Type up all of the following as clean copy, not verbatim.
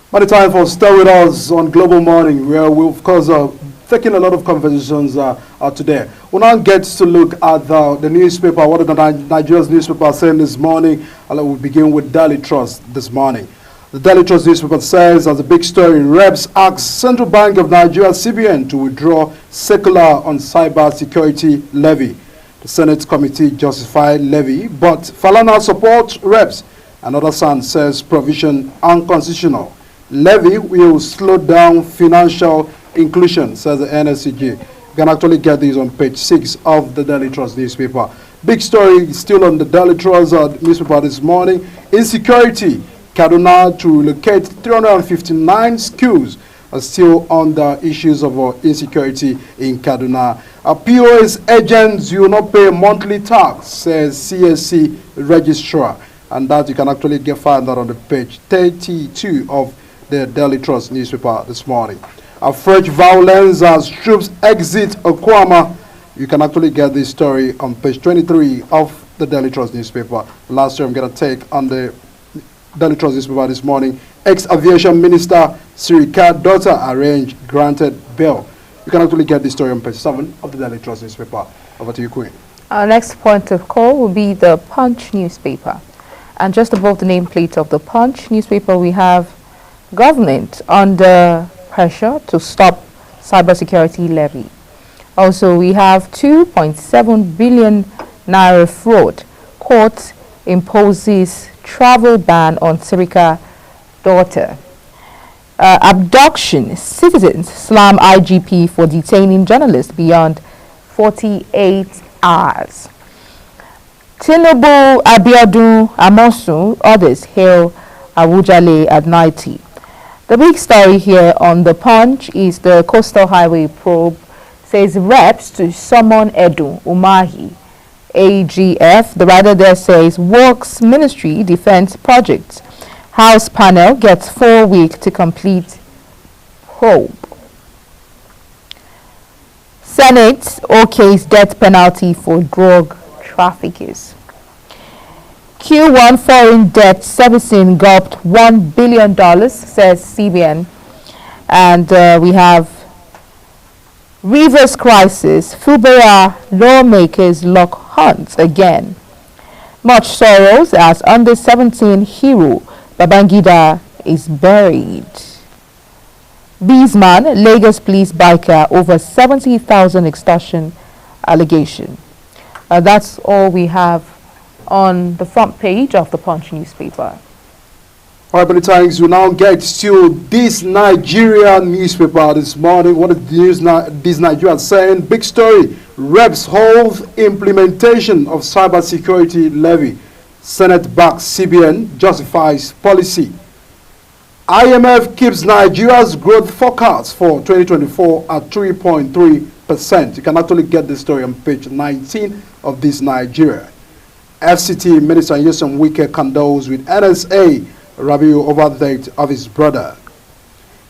But the time for Stay With Us on Global Morning, where we, of course, are taking a lot of conversations today. We'll now get to look at the newspaper, what the Nigeria's newspaper are saying this morning. We'll begin with Daily Trust this morning. The Daily Trust newspaper says, as a big story, Reps asks Central Bank of Nigeria, CBN, to withdraw circular on cyber security levy. The Senate committee justified levy, but Falana supports Reps. Another son says provision unconstitutional. Levy will slow down financial inclusion, says the NSCG. You can actually get these on page 6 of the Daily Trust newspaper. Big story still on the Daily Trust newspaper this morning. Insecurity. Kaduna to relocate 359 schools are still under issues of insecurity in Kaduna. POS agents will not pay monthly tax, says CSC registrar. And that you can actually find that on the page 32 of the Daily Trust newspaper this morning. A French violence as troops exit Okwama. You can actually get this story on page 23 of the Daily Trust newspaper. Last year I'm going to take on the Daily Trust newspaper this morning. Ex-aviation minister Sirika daughter arranged granted bail. You can actually get this story on page 7 of the Daily Trust newspaper. Over to you, Queen. Our next point of call will be the Punch newspaper. And just above the nameplate of the Punch newspaper, we have government under pressure to stop cybersecurity levy. Also, we have 2.7 billion naira fraud. Court imposes travel ban on Sirika daughter. Abduction. Citizens slam IGP for detaining journalists beyond 48 hours. Tinubu, Abiodun, Amosun, others hail Awujale at 90. The big story here on the Punch is the Coastal Highway probe says reps to summon Edu Umahi. AGF, the writer there says Works Ministry Defense Projects. House panel gets 4 weeks to complete probe. Senate okays death penalty for drug traffickers. Q1 foreign debt servicing gulped $1 billion, says CBN. And we have Rivers crisis. Fubara lawmakers lock horns again. Much sorrows as under 17 hero Babangida is buried. Beesman, Lagos police biker over 70,000 extortion allegation. That's all we have on the front page of the Punch newspaper. All right, but the Times will now get to this Nigeria newspaper this morning. What is this Nigeria saying? Big story. Reps hold implementation of cybersecurity levy. Senate backs CBN justifies policy. IMF keeps Nigeria's growth forecast for 2024 at 3.3%. You can actually get this story on page 19 of this Nigeria. FCT Minister Nyesom Wike condoles with NSA Rabiu over the death of his brother.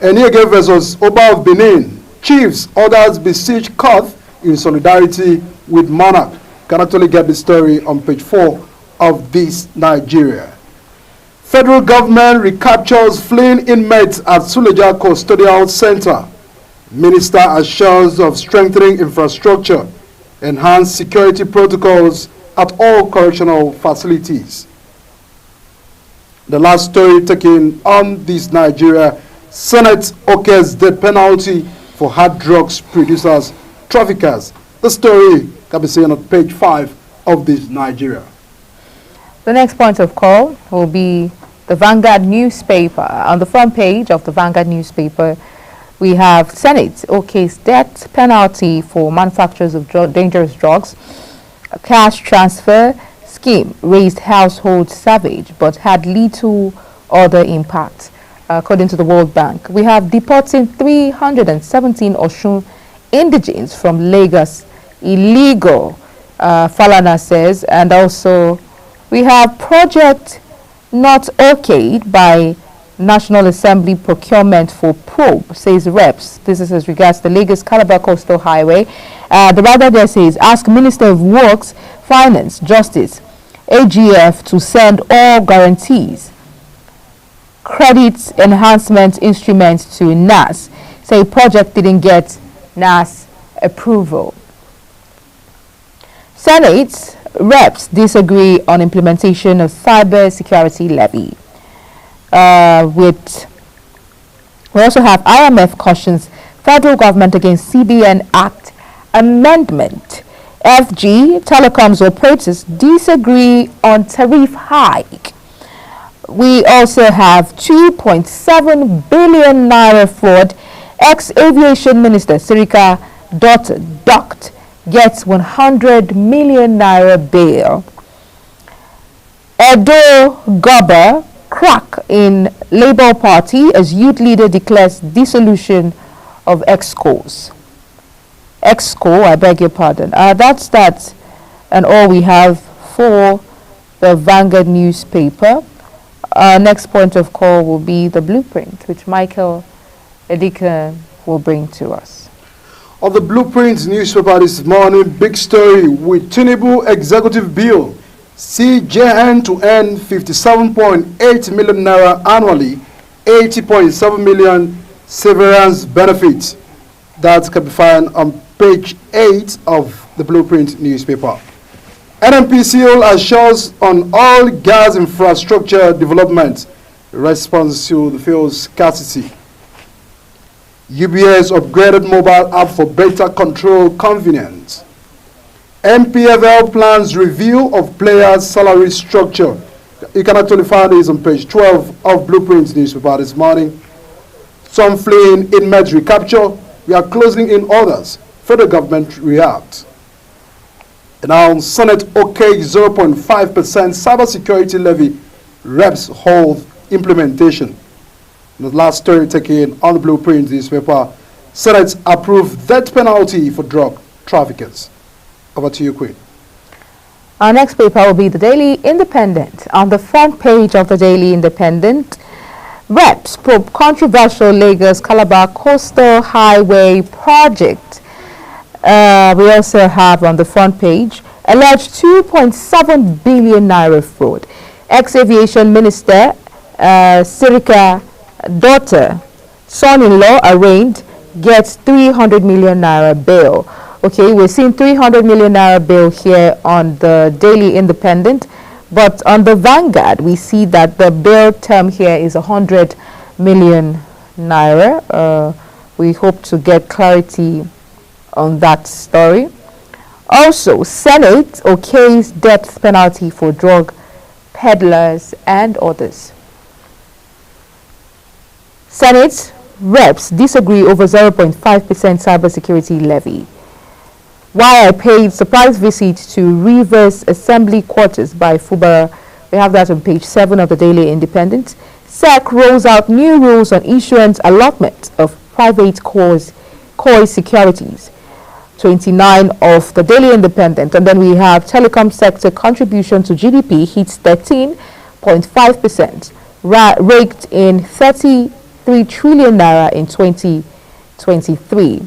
Eniege versus Oba of Benin. Chiefs orders besiege court in solidarity with monarch. You can actually get the story on page 4 of this Nigeria. Federal government recaptures fleeing inmates at Suleja Custodial Center. Minister assures of strengthening infrastructure, enhanced security protocols at all correctional facilities. The last story taken on this Nigeria, Senate okays death penalty for hard drugs producers, traffickers. The story can be seen on page 5 of this Nigeria. The next point of call will be the Vanguard newspaper. On the front page of the Vanguard newspaper, we have Senate okays death penalty for manufacturers of dangerous drugs. A cash transfer scheme raised household savage but had little other impact, according to the World Bank. We have deporting 317 Osun indigenes from Lagos illegal, Falana says, and also we have project not okayed by National Assembly procurement for probe, says Reps. This is as regards the Lagos Calabar Coastal Highway. The writer there says, ask Minister of Works, Finance, Justice, AGF to send all guarantees. credit enhancement instrument to NAS. Say project didn't get NAS approval. Senate reps disagree on implementation of cyber security levy. We also have IMF cautions federal government against CBN Act amendment. FG telecoms operators disagree on tariff hike. We also have 2.7 billion naira fraud. Ex-aviation minister Sirika Dott gets 100 million naira bail. Edo Goba crack in Labour Party as youth leader declares dissolution of EXCO, I beg your pardon. That's that and all we have for the Vanguard newspaper. Our next point of call will be the blueprint, which Michael Edika will bring to us. Of the Blueprint newspaper this morning, big story with Tinubu executive bill. CJN to earn 57.8 million naira annually, 80.7 million severance benefits. That can be found on page 8 of the Blueprint newspaper. NNPCL assures on all gas infrastructure development response to the fuel scarcity. UBS upgraded mobile app for better control convenience. MPFL plans review of players' salary structure. You can actually find this on page 12 of Blueprint newspaper this morning. Some fleeing inmates recapture. We are closing in others. Federal government react. And now Senate okay 0.5% cybersecurity levy reps hold implementation. The last story taken on the Blueprint newspaper. Senate approved death penalty for drug traffickers. Over to you, Queen. Our next paper will be the Daily Independent. On the front page of the Daily Independent, reps probe controversial Lagos Calabar Coastal Highway project. We also have on the front page alleged 2.7 billion naira fraud. Ex-aviation minister Sirika Dott, son-in-law arraigned, gets 300 million naira bail. Okay, we're seeing 300 million naira bail here on the Daily Independent, but on the Vanguard, we see that the bail term here is 100 million naira. We hope to get clarity on that story. Also, Senate okays death penalty for drug peddlers and others. Senate reps disagree over 0.5% cybersecurity levy. Why I paid surprise visit to Rivers Assembly Quarters by Fubara. We have that on page 7 of the Daily Independent. SEC rolls out new rules on issuance allotment of private COI securities. 29 of the Daily Independent. And then we have telecom sector contribution to GDP hits 13.5%, raked in 33 trillion naira in 2023.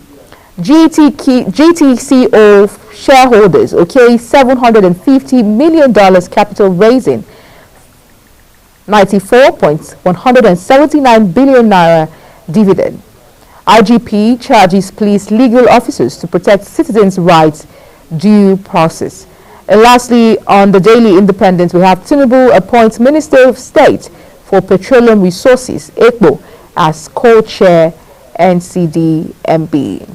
GTCO shareholders, okay, $750 million capital raising, 94.179 billion naira dividend. IGP charges police legal officers to protect citizens' rights due process. And lastly, on the Daily Independent, we have Tinubu appoints Minister of State for Petroleum Resources, ECBO, as co-chair NCDMB.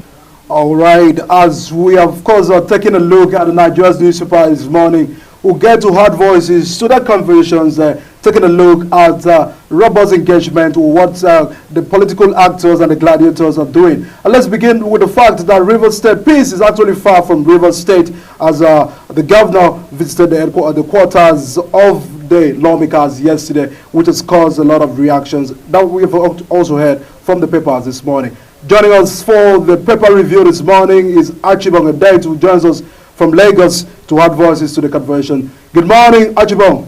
All right, as we of course are taking a look at the Nigeria's newspaper this morning, we'll get to hard voices, to the conversations, taking a look at robust engagement with what the political actors and the gladiators are doing. And let's begin with the fact that Rivers State peace is actually far from Rivers State, as the governor visited the quarters of the lawmakers yesterday, which has caused a lot of reactions that we have also heard from the papers this morning. Joining us for the paper review this morning is Archibong Adait, who joins us from Lagos to add voices to the conversation. Good morning, Archibong.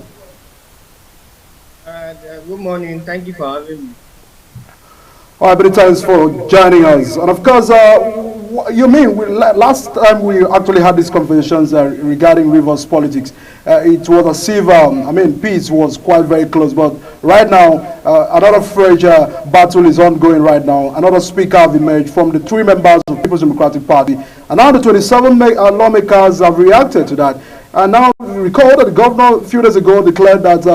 Good morning. Thank you for having me. All right, many thanks for joining us. And of course, you mean last time we actually had these conversations regarding Rivers politics, it was as if peace was quite very close. But right now, another fresh battle is ongoing right now. Another speaker have emerged from the three members of the People's Democratic Party, and now the 27 lawmakers have reacted to that. And now recall that the governor a few days ago declared that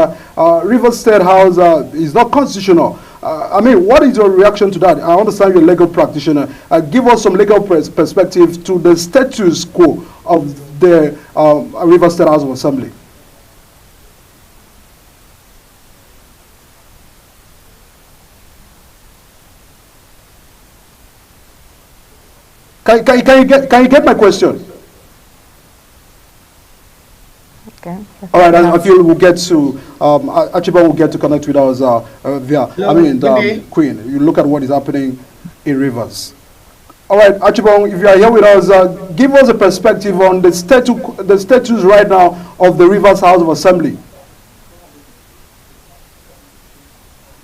Rivers State House is not constitutional. What is your reaction to that? I understand you're a legal practitioner. Give us some legal perspective to the status quo of the Rivers State House of Assembly. Can you get my question? Okay. All right, I feel we'll get to Archibald will get to connect with us via. Queen, you look at what is happening in Rivers. All right, Archibald, if you are here with us, give us a perspective on the status right now of the Rivers House of Assembly.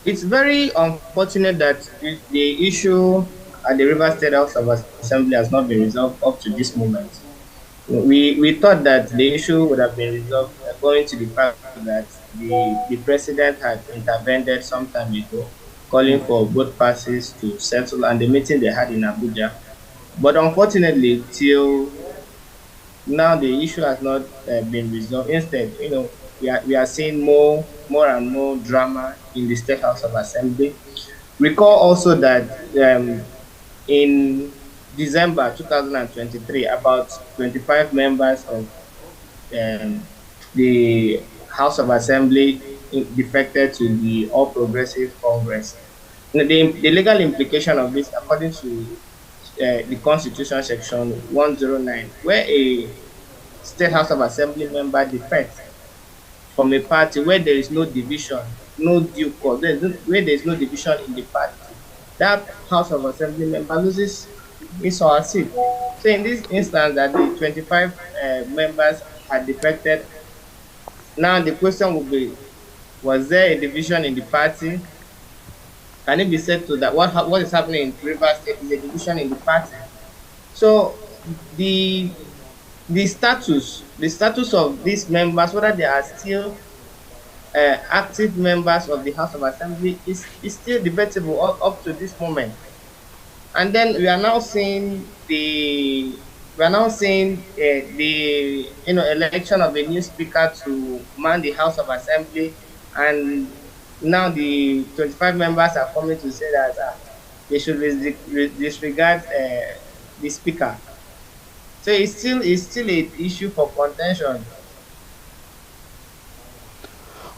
It's very unfortunate that the issue at the Rivers State House of Assembly has not been resolved up to this moment. We thought that the issue would have been resolved going to the fact that the president had intervened some time ago, calling for both parties to settle, and the meeting they had in Abuja. But unfortunately, till now, the issue has not been resolved. Instead, we are seeing more and more drama in the State House of Assembly. Recall also that in December 2023, about 25 members of the House of Assembly defected to the All Progressive Congress. The legal implication of this, according to the Constitution Section 109, where a State House of Assembly member defects from a party where there is no division, no due course, where there is no division in the party, that House of Assembly member loses his or her seat. So in this instance, that the 25 members had defected, now the question would be, was there a division in the party? Can it be said to that what is happening in Rivers State is a division in the party? So the status of these members, whether they are still active members of the House of Assembly, is still debatable up to this moment. And then we are now seeing the election of a new speaker to man the House of Assembly, and now the 25 members are coming to say that they should disregard the speaker. So it's still an issue for contention.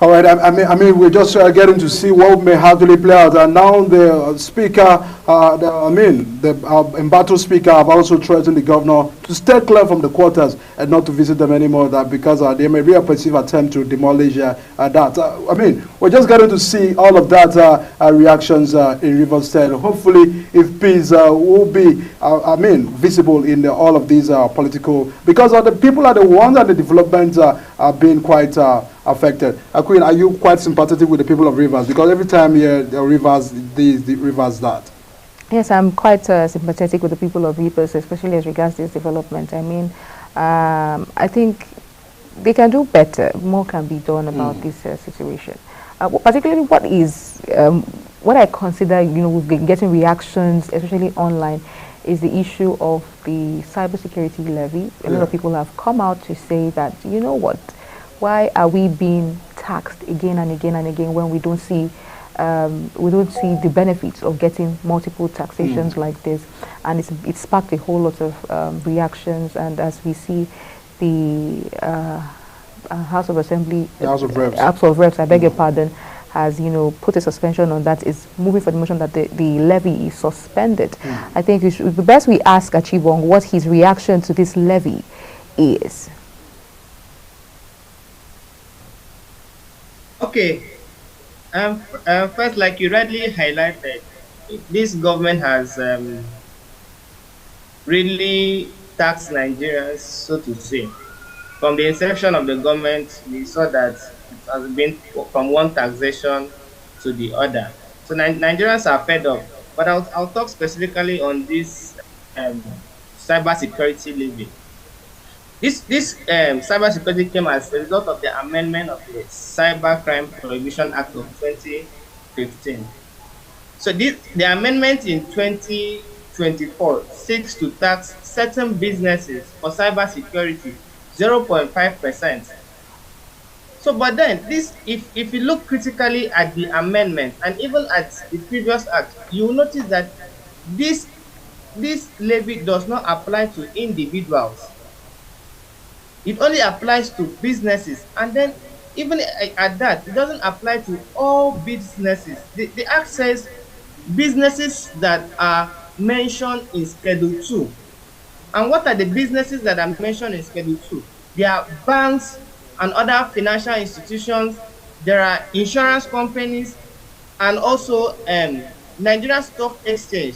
All right, we're just getting to see what may actually play out. And now the speaker, the embattled speaker have also threatened the governor to stay clear from the quarters and not to visit them anymore, that because there may be a perceived attempt to demolish that. We're just getting to see all of that reactions in Rivers State. Hopefully, if peace will be, visible in all of these political, because the people are the ones and the developments are being quite affected. Queen, are you quite sympathetic with the people of Rivers? Because every time here, the Rivers, the Rivers that. Yes, I'm quite sympathetic with the people of Rivers, especially as regards this development. I think they can do better. More can be done about this situation. Particularly what I consider, we've been getting reactions, especially online, is the issue of the cybersecurity levy. A lot of people have come out to say that, why are we being taxed again and again and again when we don't see the benefits of getting multiple taxations like this? And it sparked a whole lot of reactions. And as we see, the House of Assembly, House of Reps, I beg your pardon, has put a suspension on that, is moving for the motion that the levy is suspended. I think it would be best we ask Archibald what his reaction to this levy is. Okay. First, like you rightly highlighted, this government has really taxed Nigerians, so to say. From the inception of the government, we saw that it has been from one taxation to the other. So Nigerians are fed up. but I'll talk specifically on this cybersecurity levy. This cybersecurity came as a result of the amendment of the Cybercrime Prohibition Act of 2015. So the amendment in 2024 seeks to tax certain businesses for cybersecurity 0.5%. So, but then if you look critically at the amendment and even at the previous act, you will notice that this levy does not apply to individuals. It only applies to businesses, and then even at that, it doesn't apply to all businesses. The act says businesses that are mentioned in Schedule 2. And what are the businesses that are mentioned in Schedule 2? There are banks and other financial institutions. There are insurance companies, and also Nigerian Stock Exchange.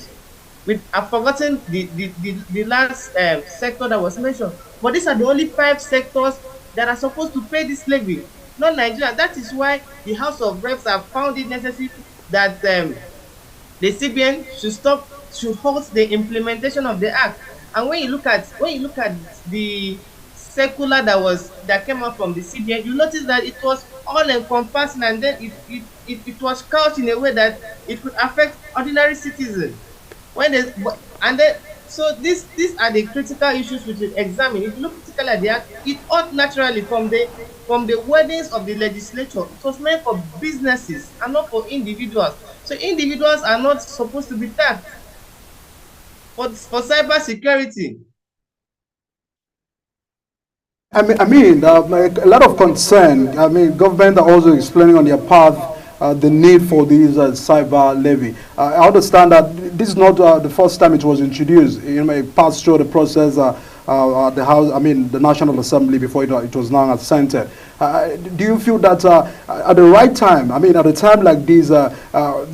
I've forgotten the last sector that was mentioned, but these are the only 5 sectors that are supposed to pay this levy, not Nigeria. That is why the House of Reps have found it necessary that the CBN should halt the implementation of the act. And when you look at the circular that came out from the CBN, you notice that it was all encompassing, and then it was couched in a way that it could affect ordinary citizens. And then so these are the critical issues we should examine. If you look critically at the act, it ought naturally from the wordings of the legislature, it was meant for businesses and not for individuals. So individuals are not supposed to be taxed for cyber security. I mean, like a lot of concern. I mean, government are also explaining on their path the need for this cyber levy. I understand that this is not the first time it was introduced. It passed through the process, the House, I mean, the National Assembly before it was now assented. Do you feel that at the right time, I mean, at a time like this,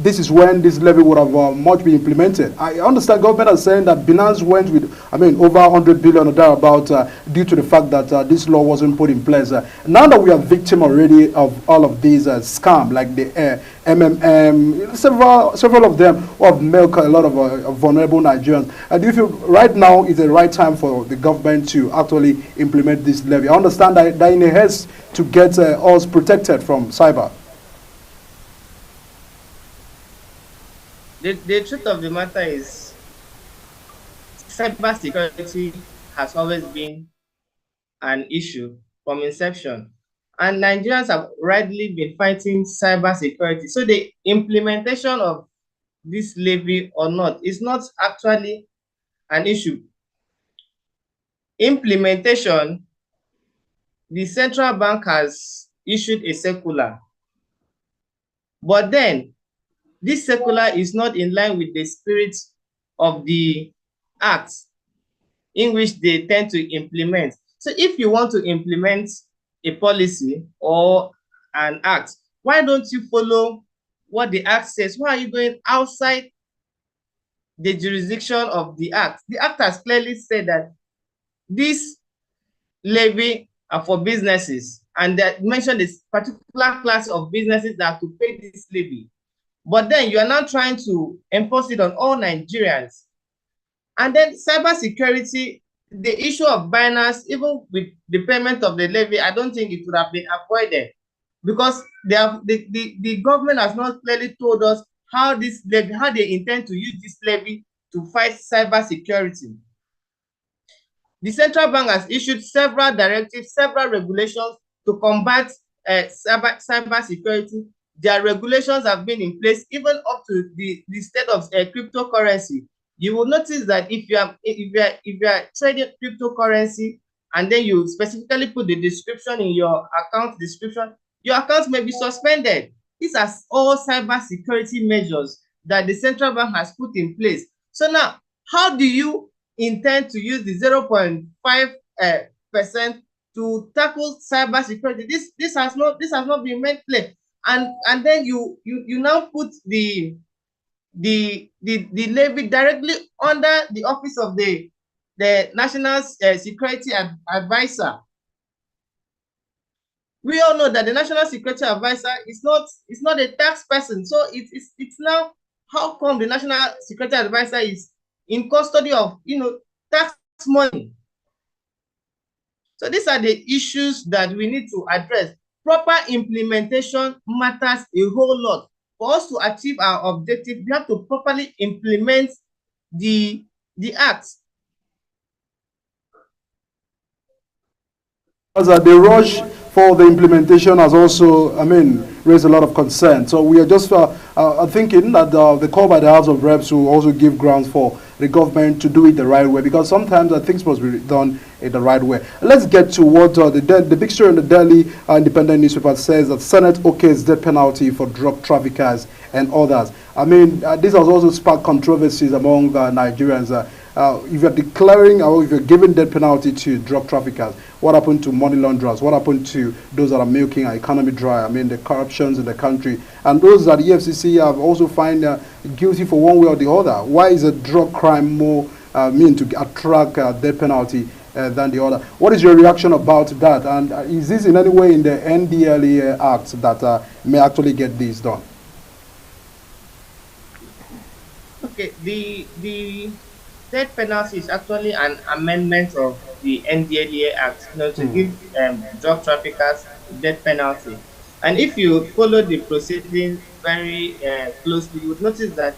this is when this levy would have much be implemented? I understand government is saying that Binance went with, I mean, over 100 billion or thereabout due to the fact that this law wasn't put in place. Now that we are victim already of all of these scam, like the MMM, several of them who have milked a lot of vulnerable Nigerians. Do you feel right now is the right time for the government to actually implement this levy? I understand that in a haste to get us protected from cyber. The truth of the matter is, cybersecurity has always been an issue from inception, and Nigerians have rightly been fighting cybersecurity. So the implementation of this levy or not is not actually an issue. Implementation, the central bank has issued a circular, but then this circular is not in line with the spirit of the act in which they tend to implement. So if you want to implement a policy or an act, why don't you follow what the act says? Why are you going outside the jurisdiction of the act? The act has clearly said that this levy are for businesses, and that mentioned this particular class of businesses that have to pay this levy. But then you are now trying to enforce it on all Nigerians. And then cybersecurity, the issue of Binance, even with the payment of the levy, I don't think it would have been avoided, because the government has not clearly told us how they intend to use this levy to fight cybersecurity. The central bank has issued several directives, several regulations to combat cybersecurity. Their regulations have been in place even up to the state of cryptocurrency. You will notice that if you are trading cryptocurrency and then you specifically put the description in your account description, your account may be suspended. These are all cybersecurity measures that the central bank has put in place. So now, how do you intend to use the 0.5% to tackle cybersecurity? This has not been made clear. And then you now put the levy directly under the office of the National Security Advisor. We all know that the National Security Advisor is not a tax person, so it's now How come the National Security Advisor is in custody of, tax money? So these are the issues that we need to address. Proper implementation matters a whole lot. For us to achieve our objective, we have to properly implement the acts. Because the rush for the implementation has also, raised a lot of concern. So we are just thinking that the call by the House of Reps will also give grounds for the government to do it the right way, because sometimes things must be done in the right way. Let's get to what the big story in the Delhi Independent newspaper says, that Senate okays death penalty for drug traffickers and others. This has also sparked controversies among Nigerians. If you're declaring or if you're giving death penalty to drug traffickers, what happened to money launderers? What happened to those that are milking our economy dry? The corruptions in the country. And those that the EFCC have also find guilty for one way or the other. Why is a drug crime more mean to attract death penalty than the other? What is your reaction about that? And is this in any way in the NDLEA Act that may actually get this done? Okay, the death penalty is actually an amendment of the NDLEA Act, to give drug traffickers death penalty. And if you follow the proceedings very closely, you would notice that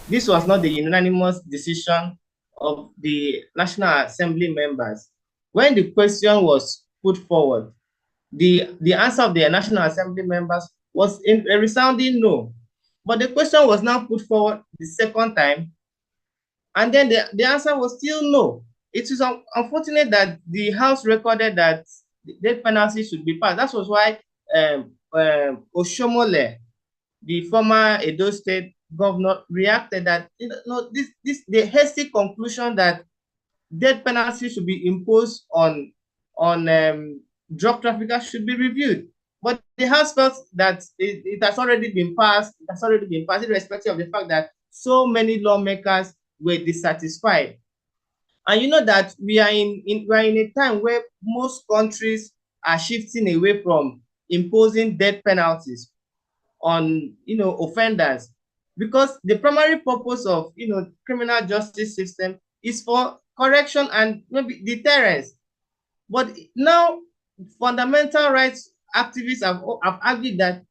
this was not the unanimous decision of the National Assembly members. When the question was put forward, the answer of the National Assembly members was in a resounding no. But the question was now put forward the second time, and then the answer was still no. It is unfortunate that the House recorded that the death penalty should be passed. That was why Oshomole, the former Edo State governor, reacted that the hasty conclusion that death penalty should be imposed on drug traffickers should be reviewed. But the House felt that it has already been passed. It has already been passed, irrespective of the fact that so many lawmakers were dissatisfied. And you know that we are in a time where most countries are shifting away from imposing death penalties on offenders, because the primary purpose of criminal justice system is for correction and maybe deterrence. But now fundamental rights activists have argued that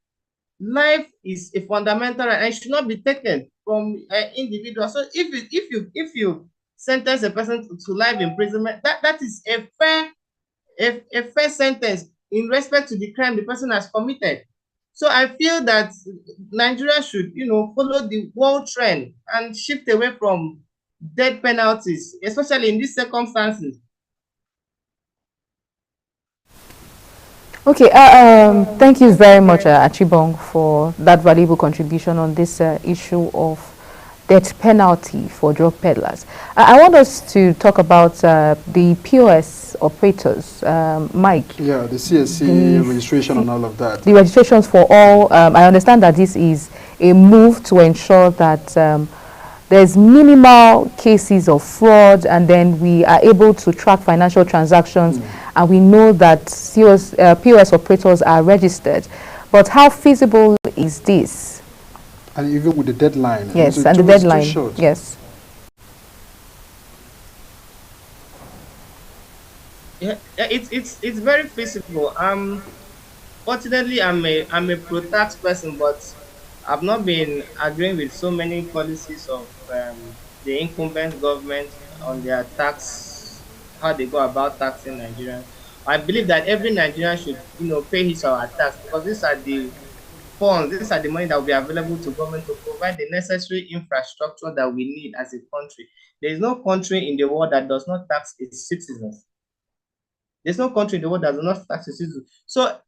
life is a fundamental right and should not be taken from individuals. So if you sentence a person to life imprisonment, that is a fair sentence in respect to the crime the person has committed. So I feel that Nigeria should follow the world trend and shift away from death penalties, especially in these circumstances. Okay, thank you very much, Achibong, for that valuable contribution on this issue of death penalty for drug peddlers. I want us to talk about the POS operators, Mike. Yeah, the CSC registration and all of that. The registrations for all. I understand that this is a move to ensure that there's minimal cases of fraud, and then we are able to track financial transactions, and we know that POS operators are registered. But how feasible is this? And even with the deadline. Yes, and the deadline. Yes. Yeah, it's very feasible. Fortunately, I'm a pro-tax person, but I've not been agreeing with so many policies of the incumbent government on their tax, how they go about taxing Nigerians. I believe that every Nigerian should, pay his or her tax, because these are the funds, these are the money that will be available to government to provide the necessary infrastructure that we need as a country. There is no country in the world that does not tax its citizens. There's no country in the world that does not tax its citizens. So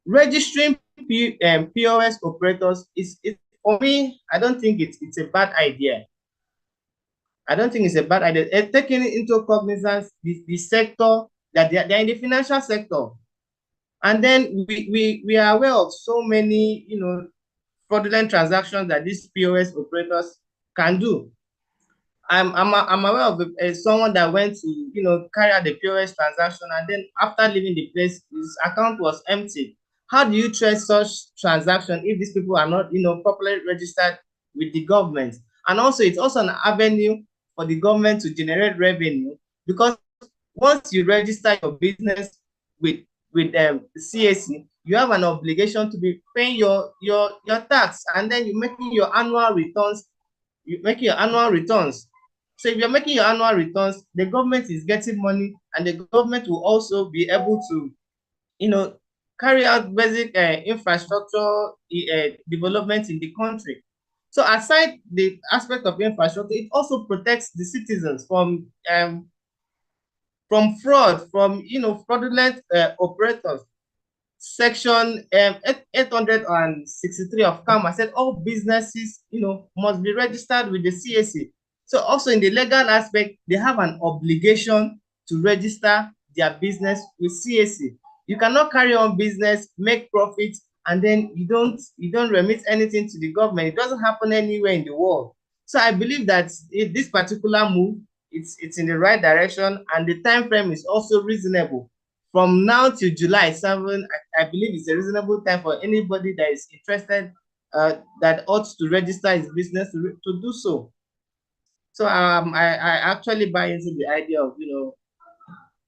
registering POS operators is for me, I don't think it's a bad idea. I don't think it's a bad idea. Taking into cognizance the sector, that they're in the financial sector. And then we are aware of so many, fraudulent transactions that these POS operators can do. I'm aware of someone that went to, carry out the POS transaction, and then after leaving the place, his account was empty. How do you trace such transaction if these people are not, properly registered with the government. And also, it's also an avenue for the government to generate revenue, because once you register your business with CAC, you have an obligation to be paying your tax, and then you're making your annual returns. You're making your annual returns. So if you're making your annual returns, the government is getting money, and the government will also be able to, you know, carry out basic infrastructure development in the country. So aside the aspect of infrastructure, it also protects the citizens from fraud, from fraudulent operators. Section 863 of CAMA said all businesses must be registered with the CAC. So also in the legal aspect, they have an obligation to register their business with CAC. You cannot carry on business, make profit, and then you don't remit anything to the government. It doesn't happen anywhere in the world. So I believe that this particular move, it's in the right direction, and the time frame is also reasonable. From now to July 7, I believe it's a reasonable time for anybody that is interested, that ought to register his business to do so. So I actually buy into the idea of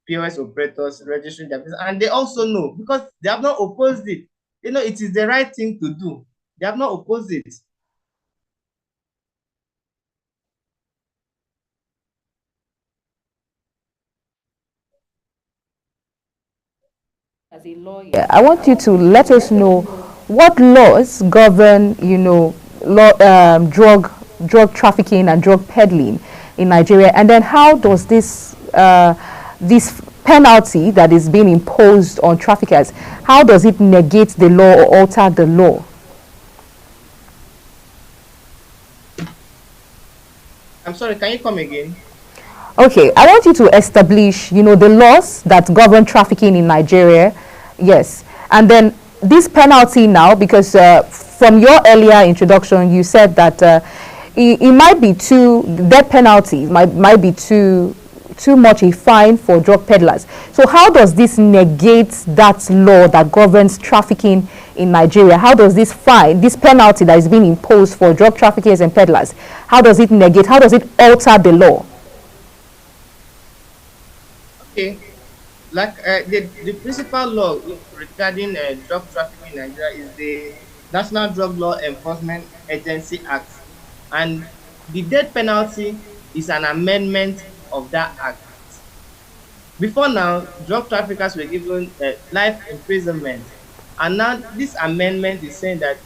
POS operators registering their business, and they also know, because they have not opposed it. It is the right thing to do. They have not opposed it. As a lawyer, I want you to let us know what laws govern, drug trafficking and drug peddling in Nigeria, and then how does this penalty that is being imposed on traffickers, how does it negate the law or alter the law? I'm sorry, can you come again? Okay, I want you to establish, the laws that govern trafficking in Nigeria, yes, and then this penalty now, because from your earlier introduction, you said that it might be death penalty might be too much a fine for drug peddlers. So how does this negate that law that governs trafficking in Nigeria? How does this penalty that is being imposed for drug traffickers and peddlers, how does it alter the law? Okay, like the principal law regarding drug trafficking in Nigeria is the National Drug Law Enforcement Agency Act, and the death penalty is an amendment of that act. Before now, drug traffickers were given life imprisonment, and now this amendment is saying that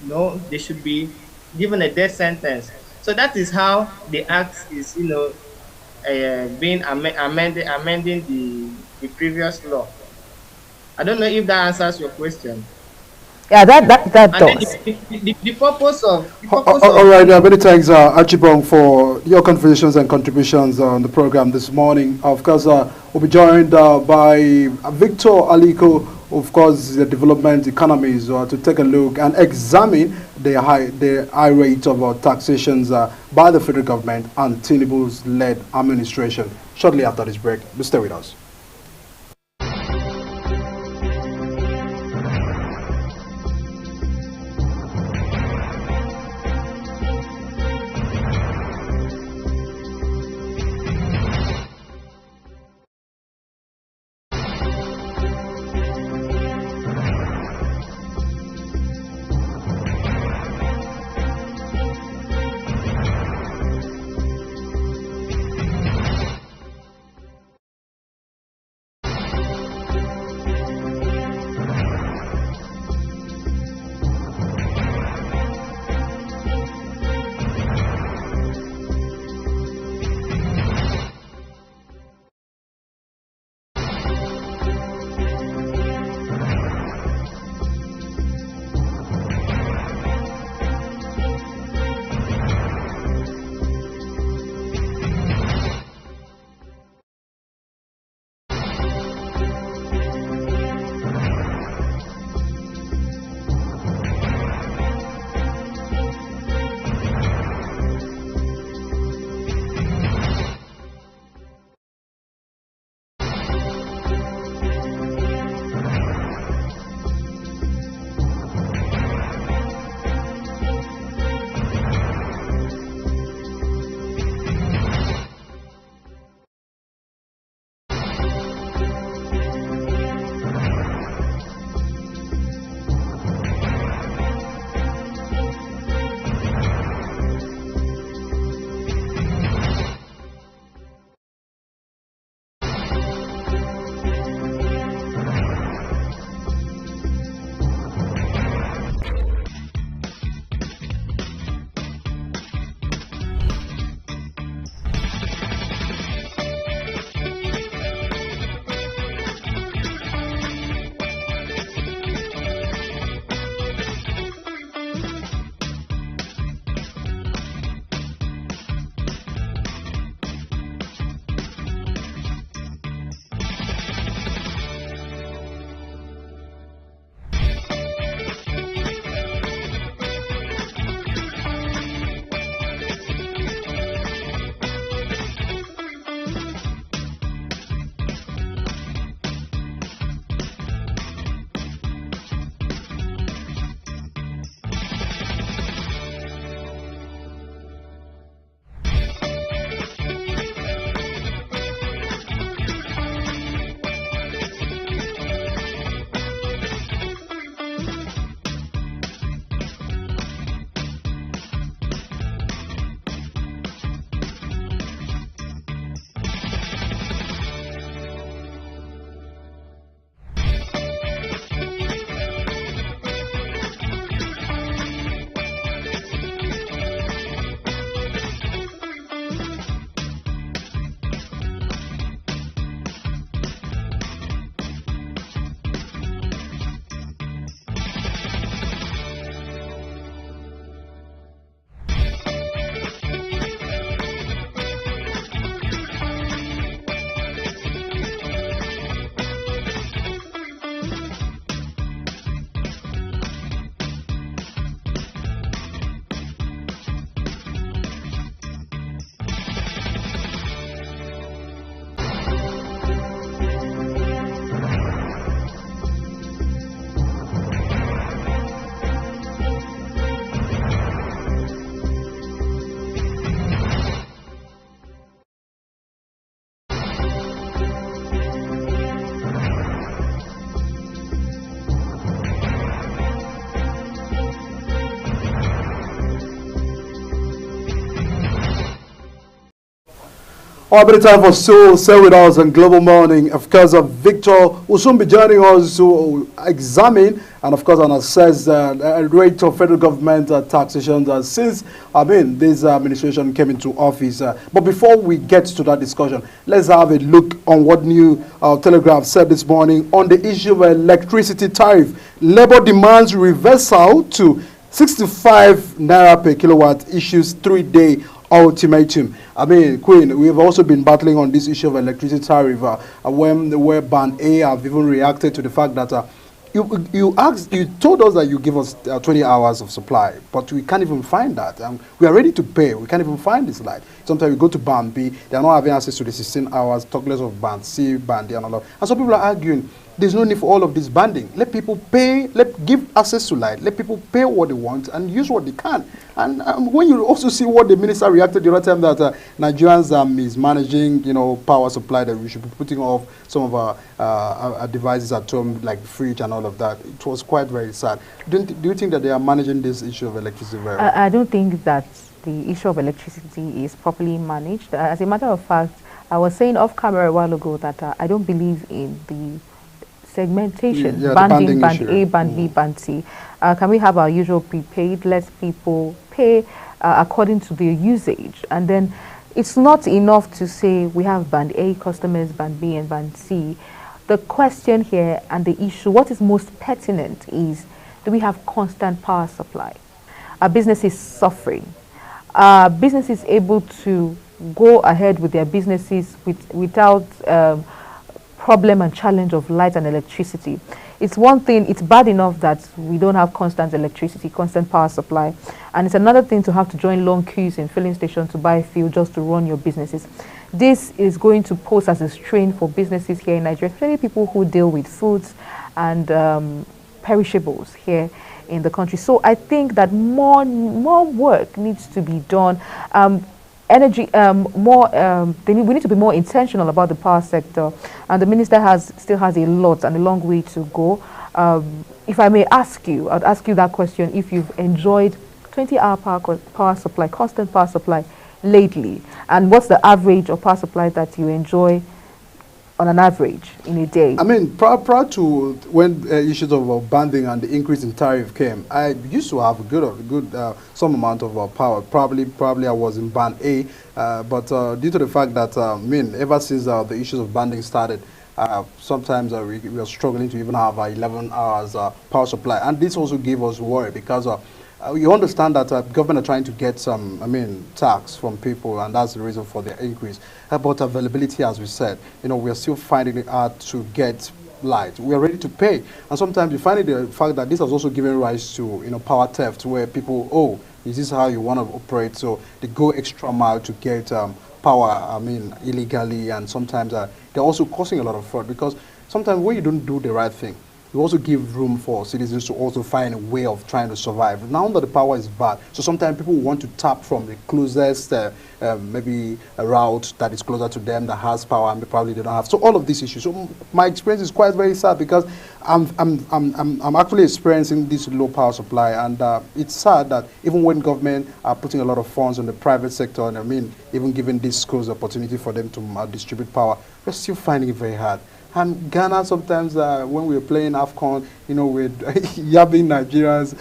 no, they should be given a death sentence. So that is how the act is, being amending the previous law. I don't know if that answers your question. Yeah, that And then does. the purpose of All right, many thanks, Achibong, for your contributions and contributions on the program this morning. Of course, we'll be joined by Victor Aliko, of course, the development economies, to take a look and examine the high rate of taxations by the federal government and Tinubu's led administration. Shortly after this break, stay with us. All the time for Soul, stay with us on Global Morning. Of course, Victor will soon be joining us to examine and, of course, and assess the rate of federal government taxation since, this administration came into office. But before we get to that discussion, let's have a look on what New Telegraph said this morning on the issue of electricity tariff. Labour demands reversal to 65 naira per kilowatt, issues 3-day ultimatum. Queen, we've also been battling on this issue of electricity tariff where Band A have even reacted to the fact that you told us that you give us 20 hours of supply, but we can't even find that. We are ready to pay. We can't even find this light. Sometimes we go to Band B, they are not having access to the 16 hours, talk less of Band C, Band D, and all that. And some people are arguing, there's no need for all of this banding. Let people pay, give access to light, let people pay what they want and use what they can. And when you also see what the minister reacted the other time that Nigerians is managing, power supply, that we should be putting off some of our devices at home, like the fridge and all of that. It was quite very sad. Do you think that they are managing this issue of electricity very well? I don't think that the issue of electricity is properly managed. As a matter of fact, I was saying off camera a while ago that I don't believe in the segmentation, banding, Band A, Band B, Band C. Can we have our usual prepaid? Let people pay according to their usage. And then it's not enough to say we have Band A customers, Band B and Band C. The question here and the issue, what is most pertinent is, do we have constant power supply? Are businesses suffering? Are businesses able to go ahead with their businesses without problem and challenge of light and electricity? It's one thing, it's bad enough that we don't have constant electricity, constant power supply, and it's another thing to have to join long queues in filling stations to buy fuel just to run your businesses. This is going to pose as a strain for businesses here in Nigeria, especially people who deal with foods and perishables here in the country. So I think that more work needs to be done. We need to be more intentional about the power sector, and the minister still has a lot and a long way to go. If I may ask you, I'd ask you that question: if you've enjoyed 20-hour power supply, constant power supply lately, and what's the average of power supply that you enjoy on an average in a day? Prior to when issues of banding and the increase in tariff came, I used to have a good some amount of power. Probably I was in Band A, but due to the fact that ever since the issues of banding started, sometimes we are struggling to even have 11 hours power supply, and this also gave us worry because you understand that government are trying to get some, tax from people, and that's the reason for the increase. About availability, as we said, we are still finding it hard to get light. We are ready to pay, and sometimes you find the fact that this has also given rise to, power theft, where people, is this how you want to operate? So they go extra mile to get power, illegally, and sometimes they're also causing a lot of fraud because sometimes when you don't do the right thing, you also give room for citizens to also find a way of trying to survive. Now that the power is bad, so sometimes people want to tap from the closest, maybe a route that is closer to them that has power, and probably they don't have. So all of these issues. So my experience is quite very sad because I'm actually experiencing this low power supply, and it's sad that even when government are putting a lot of funds on the private sector, and even giving these schools the opportunity for them to distribute power, we're still finding it very hard. And Ghana, sometimes when we're playing AFCON, with yabbing Nigerians,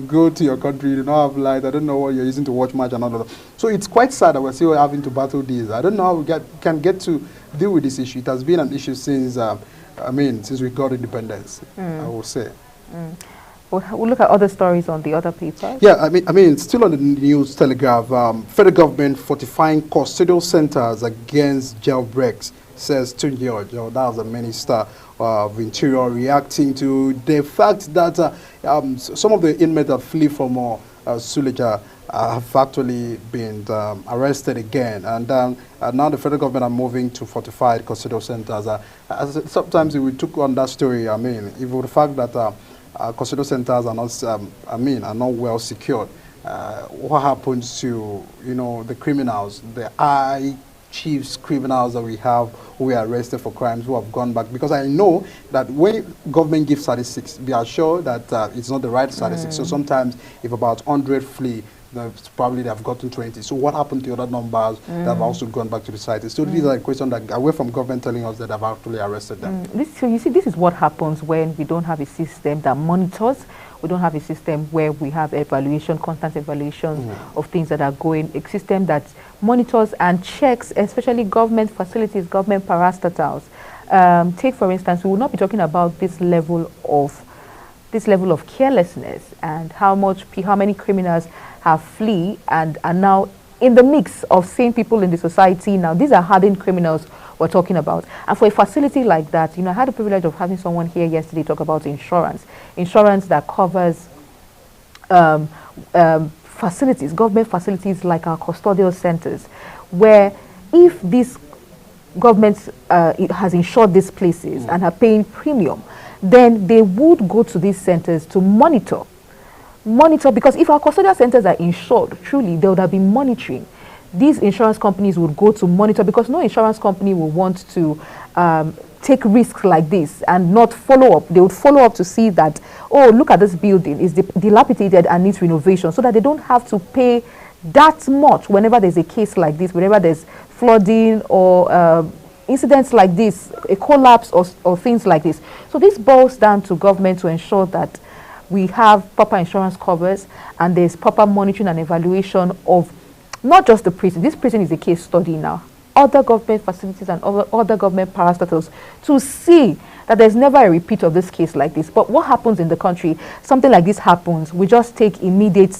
go to your country, you don't have light, I don't know what you're using to watch match and all of that. So it's quite sad that we're still having to battle this. I don't know how we can get to deal with this issue. It has been an issue since, since we got independence, I will say. We'll look at other stories on the other papers. Yeah, still on the News Telegraph, federal government fortifying custodial centers against jailbreaks, says Tunji Ojo. That was the Minister of Interior reacting to the fact that some of the inmates that flee from Suleja have actually been arrested again. And now the federal government are moving to fortified custodial centers. Sometimes we took on that story, even the fact that custodial centers are not, are not well secured. What happens to, the criminals, the chiefs criminals that we have who were arrested for crimes who have gone back? Because I know that when government gives statistics, we are sure that it's not the right statistics. So sometimes if about 100 flee, Probably they have gotten 20. So what happened to the other numbers that have also gone back to the site? So these are questions that away from government telling us that they've actually arrested them. So you see, this is what happens when we don't have a system that monitors. We don't have a system where we have evaluation, constant evaluations of things that are going, a system that monitors and checks, especially government facilities, government parastatals. Take, for instance, we will not be talking about this level of carelessness and how many criminals have flee and are now in the mix of sane people in the society now. These are hardened criminals we're talking about. And for a facility like that, I had the privilege of having someone here yesterday talk about insurance that covers facilities, government facilities like our custodial centers, where if this government it has insured these places and are paying premium, then they would go to these centers to monitor, because if our custodial centers are insured, truly, there would have been monitoring. These insurance companies would go to monitor, because no insurance company will want to take risks like this and not follow up. They would follow up to see that, oh, look at this building, it's dilapidated and needs renovation, so that they don't have to pay that much whenever there's a case like this, whenever there's flooding or incidents like this, a collapse or things like this. So this boils down to government to ensure that we have proper insurance covers and there's proper monitoring and evaluation of not just the prison. This prison is a case study now. Other government facilities and other government parastatals, to see that there's never a repeat of this case like this. But what happens in the country, something like this happens, we just take immediate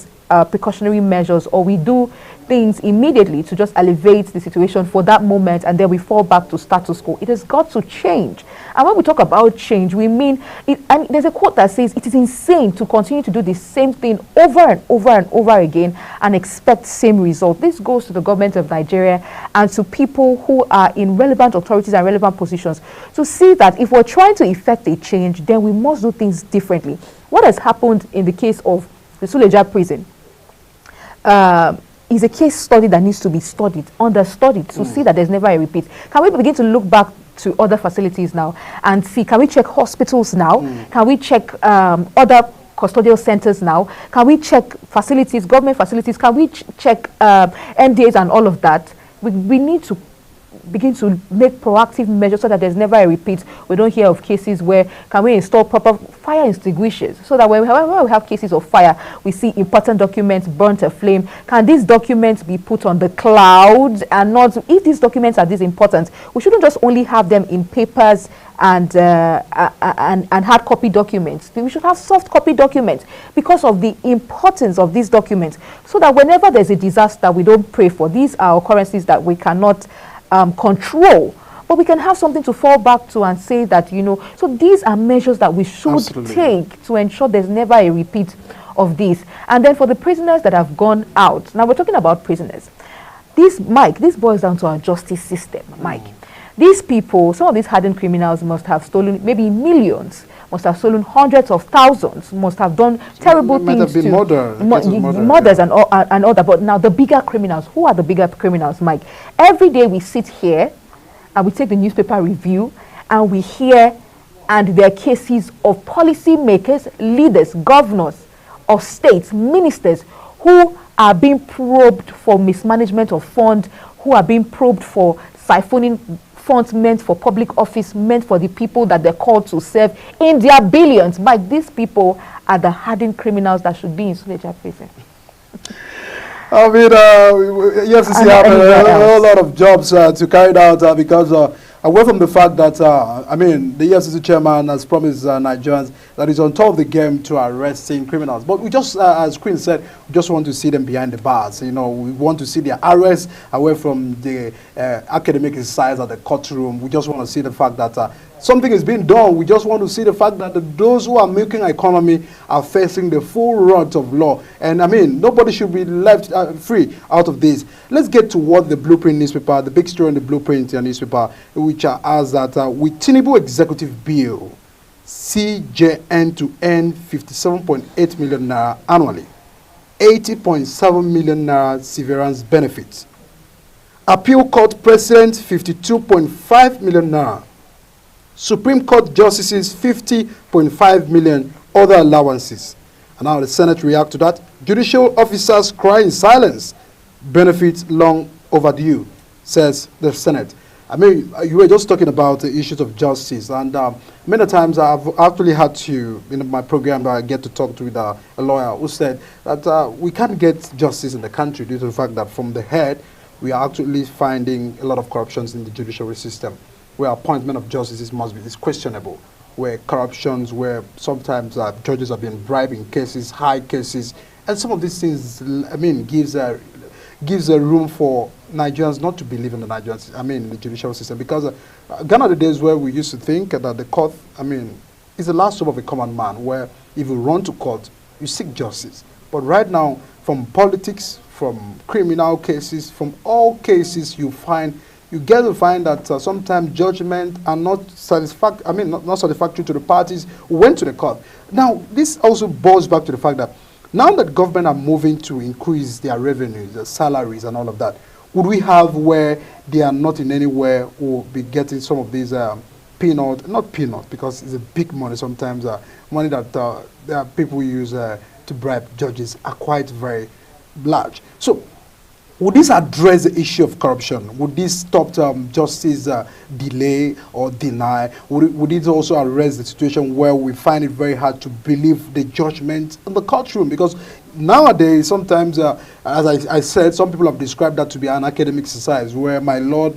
precautionary measures, or we do things immediately to just elevate the situation for that moment, and then we fall back to status quo. It has got to change. And when we talk about change, we mean it. And there's a quote that says it is insane to continue to do the same thing over and over and over again and expect same result. This goes to the government of Nigeria and to people who are in relevant authorities and relevant positions, to see that if we're trying to effect a change, then we must do things differently. What has happened in the case of the Suleja prison is a case study that needs to be understudied, to see that there's never a repeat. Can we begin to look back to other facilities now and see, can we check hospitals now? Can we check other custodial centers now? Can we check facilities, government facilities? Can we check NDAs and all of that? We need to begin to make proactive measures so that there's never a repeat. We don't hear of cases where can we install proper fire extinguishers, so that whenever we have cases of fire, we see important documents burnt aflame. Can these documents be put on the cloud? And not, if these documents are this important, we shouldn't just only have them in papers and hard copy documents. We should have soft copy documents, because of the importance of these documents, so that whenever there's a disaster, we don't pray for. These are occurrences that we cannot control, but we can have something to fall back to and say that, so these are measures that we should take to ensure there's never a repeat of this. And then for the prisoners that have gone out, now we're talking about prisoners. This boils down to our justice system, Mike. These people, some of these hardened criminals must have stolen maybe millions, must have stolen hundreds of thousands, must have done terrible things to murders and all that. But now the bigger criminals, who are the bigger criminals, Mike? Every day we sit here and we take the newspaper review and we hear, and there are cases of policy makers, leaders, governors of states, ministers, who are being probed for mismanagement of funds, who are being probed for siphoning funds meant for public office, meant for the people that they're called to serve in their billions. But these people are the hardened criminals that should be in Suleja prison. I mean, yes, you have a whole lot of jobs to carry out because away from the fact that, I mean, the EFCC chairman has promised Nigerians that he's on top of the game to arresting criminals. But we just, as Queen said, we just want to see them behind the bars. We want to see their arrest away from the academic exercise at the courtroom. We just want to see the fact that something is being done. We just want to see the fact that those who are milking our economy are facing the full brunt of law. And I mean, nobody should be left free out of this. Let's get to what the Blueprint newspaper, the big story in the Blueprint newspaper, which has that with Tinubu executive bill, CJN to earn 57.8 million naira annually, 80.7 million naira severance benefits. Appeal Court President 52.5 million naira. Supreme Court Justices 50.5 million other allowances. And now the Senate react to that. Judicial officers cry in silence. Benefits long overdue, says the Senate. I mean, you were just talking about the issues of justice, and many times I've actually had to, in my program, I get to talk with a lawyer who said that we can't get justice in the country due to the fact that from the head, we are actually finding a lot of corruptions in the judiciary system, where appointment of justices is questionable, where corruptions, where sometimes judges have been bribed in cases, high cases, and some of these things, I mean, gives a room for Nigerians not to believe in the the judicial system, because gone are the days where we used to think that the court, is the last hope of a common man, where if you run to court, you seek justice. But right now, from politics, from criminal cases, from all cases, you get to find that sometimes judgment are not satisfactory to the parties who went to the court. Now, this also boils back to the fact that now that government are moving to increase their revenues, their salaries and all of that, would we have where they are not in anywhere will be getting some of these not peanut, because it's a big money sometimes, money that people use to bribe judges are quite very large. So would this address the issue of corruption? Would this stop justice delay or deny? Would it also address the situation where we find it very hard to believe the judgment in the courtroom? Because nowadays, sometimes, as I said, some people have described that to be an academic exercise where my lord,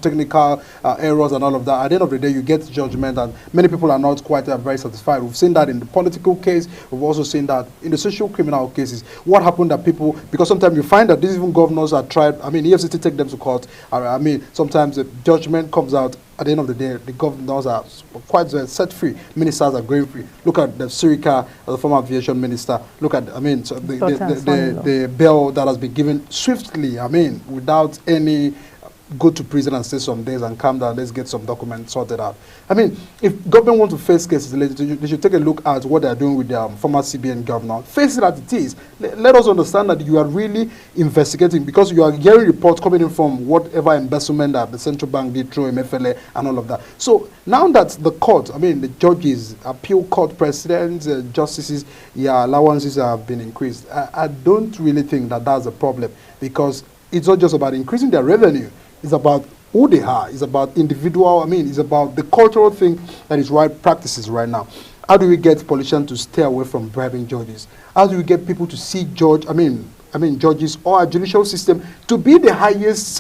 technical errors and all of that. At the end of the day, you get judgment, and many people are not quite very satisfied. We've seen that in the political case. We've also seen that in the social criminal cases. What happened that people, because sometimes you find that these even governors are tried, EFCC take them to court. Sometimes the judgment comes out. At the end of the day, the governors are quite set free. Ministers are going free. Look at the Sirika, the former aviation minister. Look at, the bill that has been given swiftly, without any go to prison and stay some days and calm down, let's get some documents sorted out. If government want to face cases, they should take a look at what they are doing with their former CBN governor. Face it as it is. Let us understand that you are really investigating, because you are hearing reports coming in from whatever embezzlement that the central bank did through MFLA and all of that. So now that the court, the judges, appeal court presidents, justices, allowances have been increased, I don't really think that that's a problem, because it's not just about increasing their revenue. It's about who they are. It's about individual. It's about the cultural thing that is right practices right now. How do we get politicians to stay away from bribing judges? How do we get people to see judges or our judicial system to be the highest,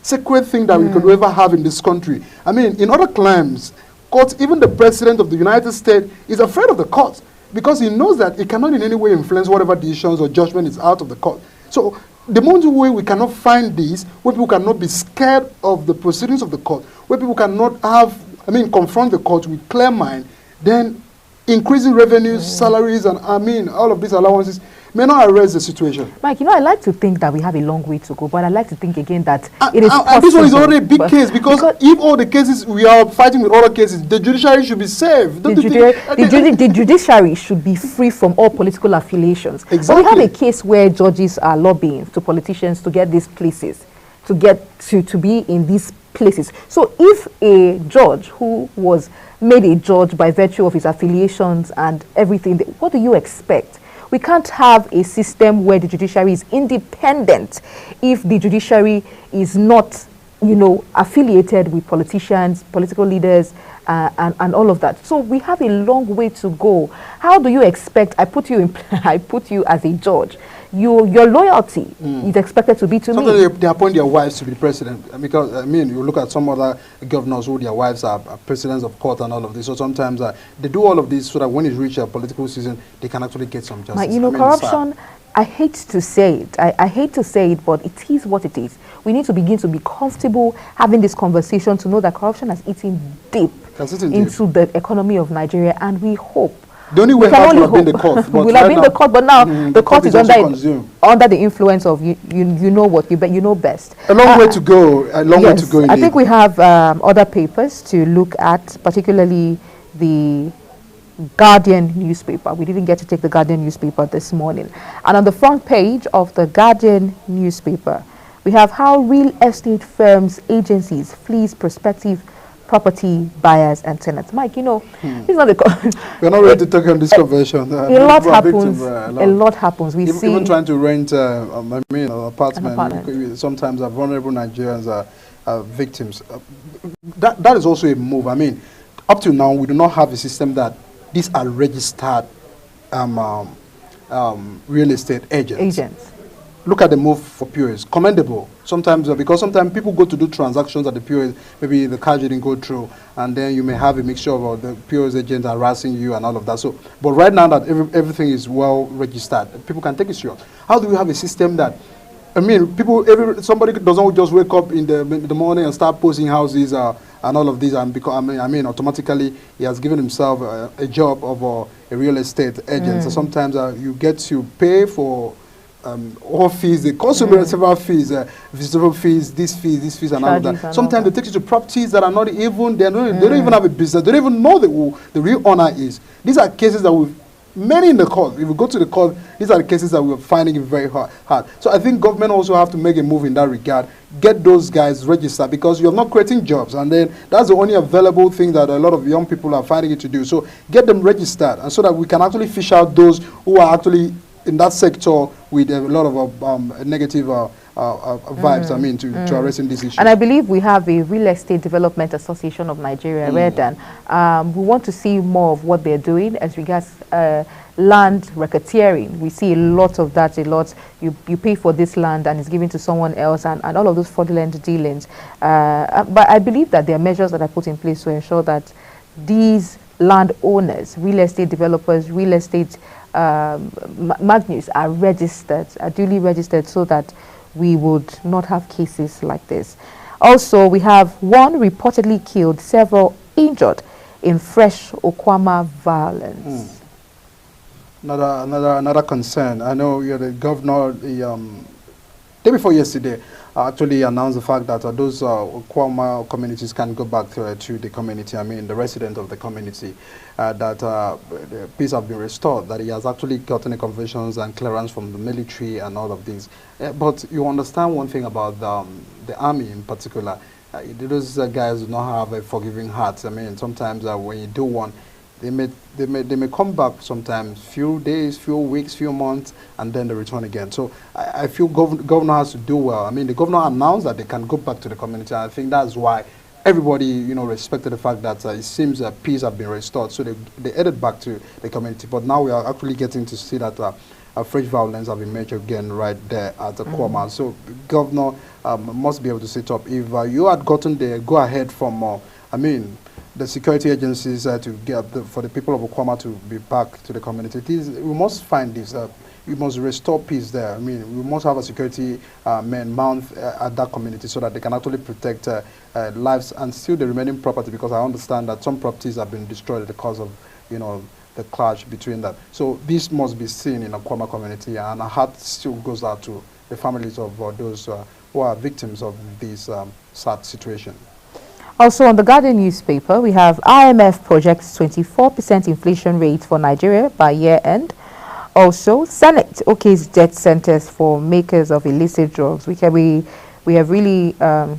sacred thing that we could ever have in this country? In other climes, courts, even the president of the United States is afraid of the court, because he knows that it cannot in any way influence whatever decisions or judgment is out of the court. So the only way we cannot find this, where people cannot be scared of the proceedings of the court, where people cannot confront the court with clear mind, then increasing revenues, salaries, and all of these allowances may not arrest the situation. Mike, I like to think that we have a long way to go, but I like to think again that it is possible. And this one is already a big case, because if all the cases we are fighting with other cases, the judiciary should be safe. The judiciary should be free from all political affiliations. Exactly. But we have a case where judges are lobbying to politicians to get these places, to get to be in these places. So if a judge who was made a judge by virtue of his affiliations and everything, what do you expect? We can't have a system where the judiciary is independent if the judiciary is not, affiliated with politicians, political leaders, and all of that. So we have a long way to go. How do you expect? I put you as a judge. Your loyalty is expected to be to me. Sometimes they appoint their wives to be president, because you look at some other governors who their wives are presidents of court and all of this. So sometimes they do all of this so that when it reaches a political season, they can actually get some justice. Corruption. I hate to say it. I hate to say it, but it is what it is. We need to begin to be comfortable having this conversation to know that corruption has eaten deep into the economy of Nigeria, and we hope. The only way out would have been the court. Will have been the court, but now the court is under the influence of you know what you know best. A long way to go. A long way to go. I think we have other papers to look at, particularly the Guardian newspaper. We didn't get to take the Guardian newspaper this morning. And on the front page of the Guardian newspaper, we have how real estate firms, agencies flees prospective property buyers and tenants. Mike, it's not We're not ready to talk on this convention. A lot happens. A lot happens. We see even trying to rent, an apartment. Sometimes our vulnerable Nigerians are victims. That is also a move. I mean, up to now, we do not have a system that these are registered real estate agents. Look at the move for POS. Commendable. Sometimes, because sometimes people go to do transactions at the POS, maybe the card didn't go through, and then you may have a mixture of the POS agent harassing you and all of that. So, but right now that everything is well registered, people can take it serious. How do we have a system that, I mean, somebody doesn't just wake up in the morning and start posting houses and all of these, and because automatically he has given himself a job of a real estate agent. So sometimes you get to pay for all fees, they consume several fees, visitor fees, these fees, and all of that. Sometimes they take you to properties that are not even, they don't even have a business, they don't even know who the real owner is. These are cases that many in the court, if we go to the court, these are the cases that we're finding it very hard. So I think government also have to make a move in that regard, get those guys registered, because you're not creating jobs, and then that's the only available thing that a lot of young people are finding it to do. So get them registered, and so that we can actually fish out those who are actually in that sector with a lot of negative vibes, to addressing this issue. And I believe we have a Real Estate Development Association of Nigeria, REDAN. We want to see more of what they're doing as regards land racketeering. We see a lot of that, You pay for this land and it's given to someone else, and all of those fraudulent dealings. But I believe that there are measures that are put in place to ensure that these landowners, real estate developers, real estate magnates are duly registered, so that we would not have cases like this. Also, we have one reportedly killed, several injured in fresh Okwama violence. Another concern. I know the governor, day before yesterday, actually announced the fact that those Okwama communities can go back to the community, the resident of the community, that the peace have been restored, that he has actually gotten the conventions and clearance from the military and all of these. But you understand one thing about the army in particular. Those guys do not have a forgiving heart. Sometimes when you do one, they may come back sometimes few days, few weeks, few months, and then they return again. So I feel governor has to do well. The governor announced that they can go back to the community, and I think that's why everybody, respected the fact that it seems that peace have been restored. So they headed back to the community. But now we are actually getting to see that fresh violence have emerged again right there at the Kwama. So governor must be able to sit up. If you had gotten the go-ahead from, the security agencies to get for the people of Okwama to be back to the community, we must find this. We must restore peace there. We must have a security men mount at that community, so that they can actually protect lives and still the remaining property, because I understand that some properties have been destroyed because of, the clash between that. So this must be seen in the Okwama community, and our heart still goes out to the families of those who are victims of this sad situation. Also, on the Guardian newspaper, we have IMF projects 24% inflation rate for Nigeria by year end. Also, Senate okays death sentence for makers of illicit drugs. We have really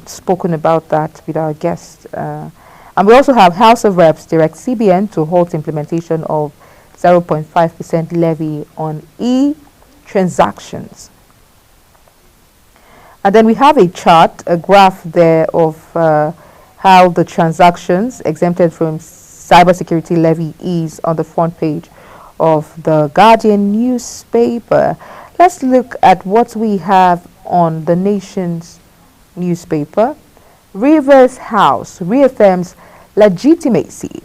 spoken about that with our guests. And we also have House of Reps direct CBN to halt implementation of 0.5% levy on e-transactions. And then we have a chart, a graph there of how the transactions exempted from cybersecurity levy is on the front page of the Guardian newspaper. Let's look at what we have on the Nation's newspaper. Rivers House reaffirms legitimacy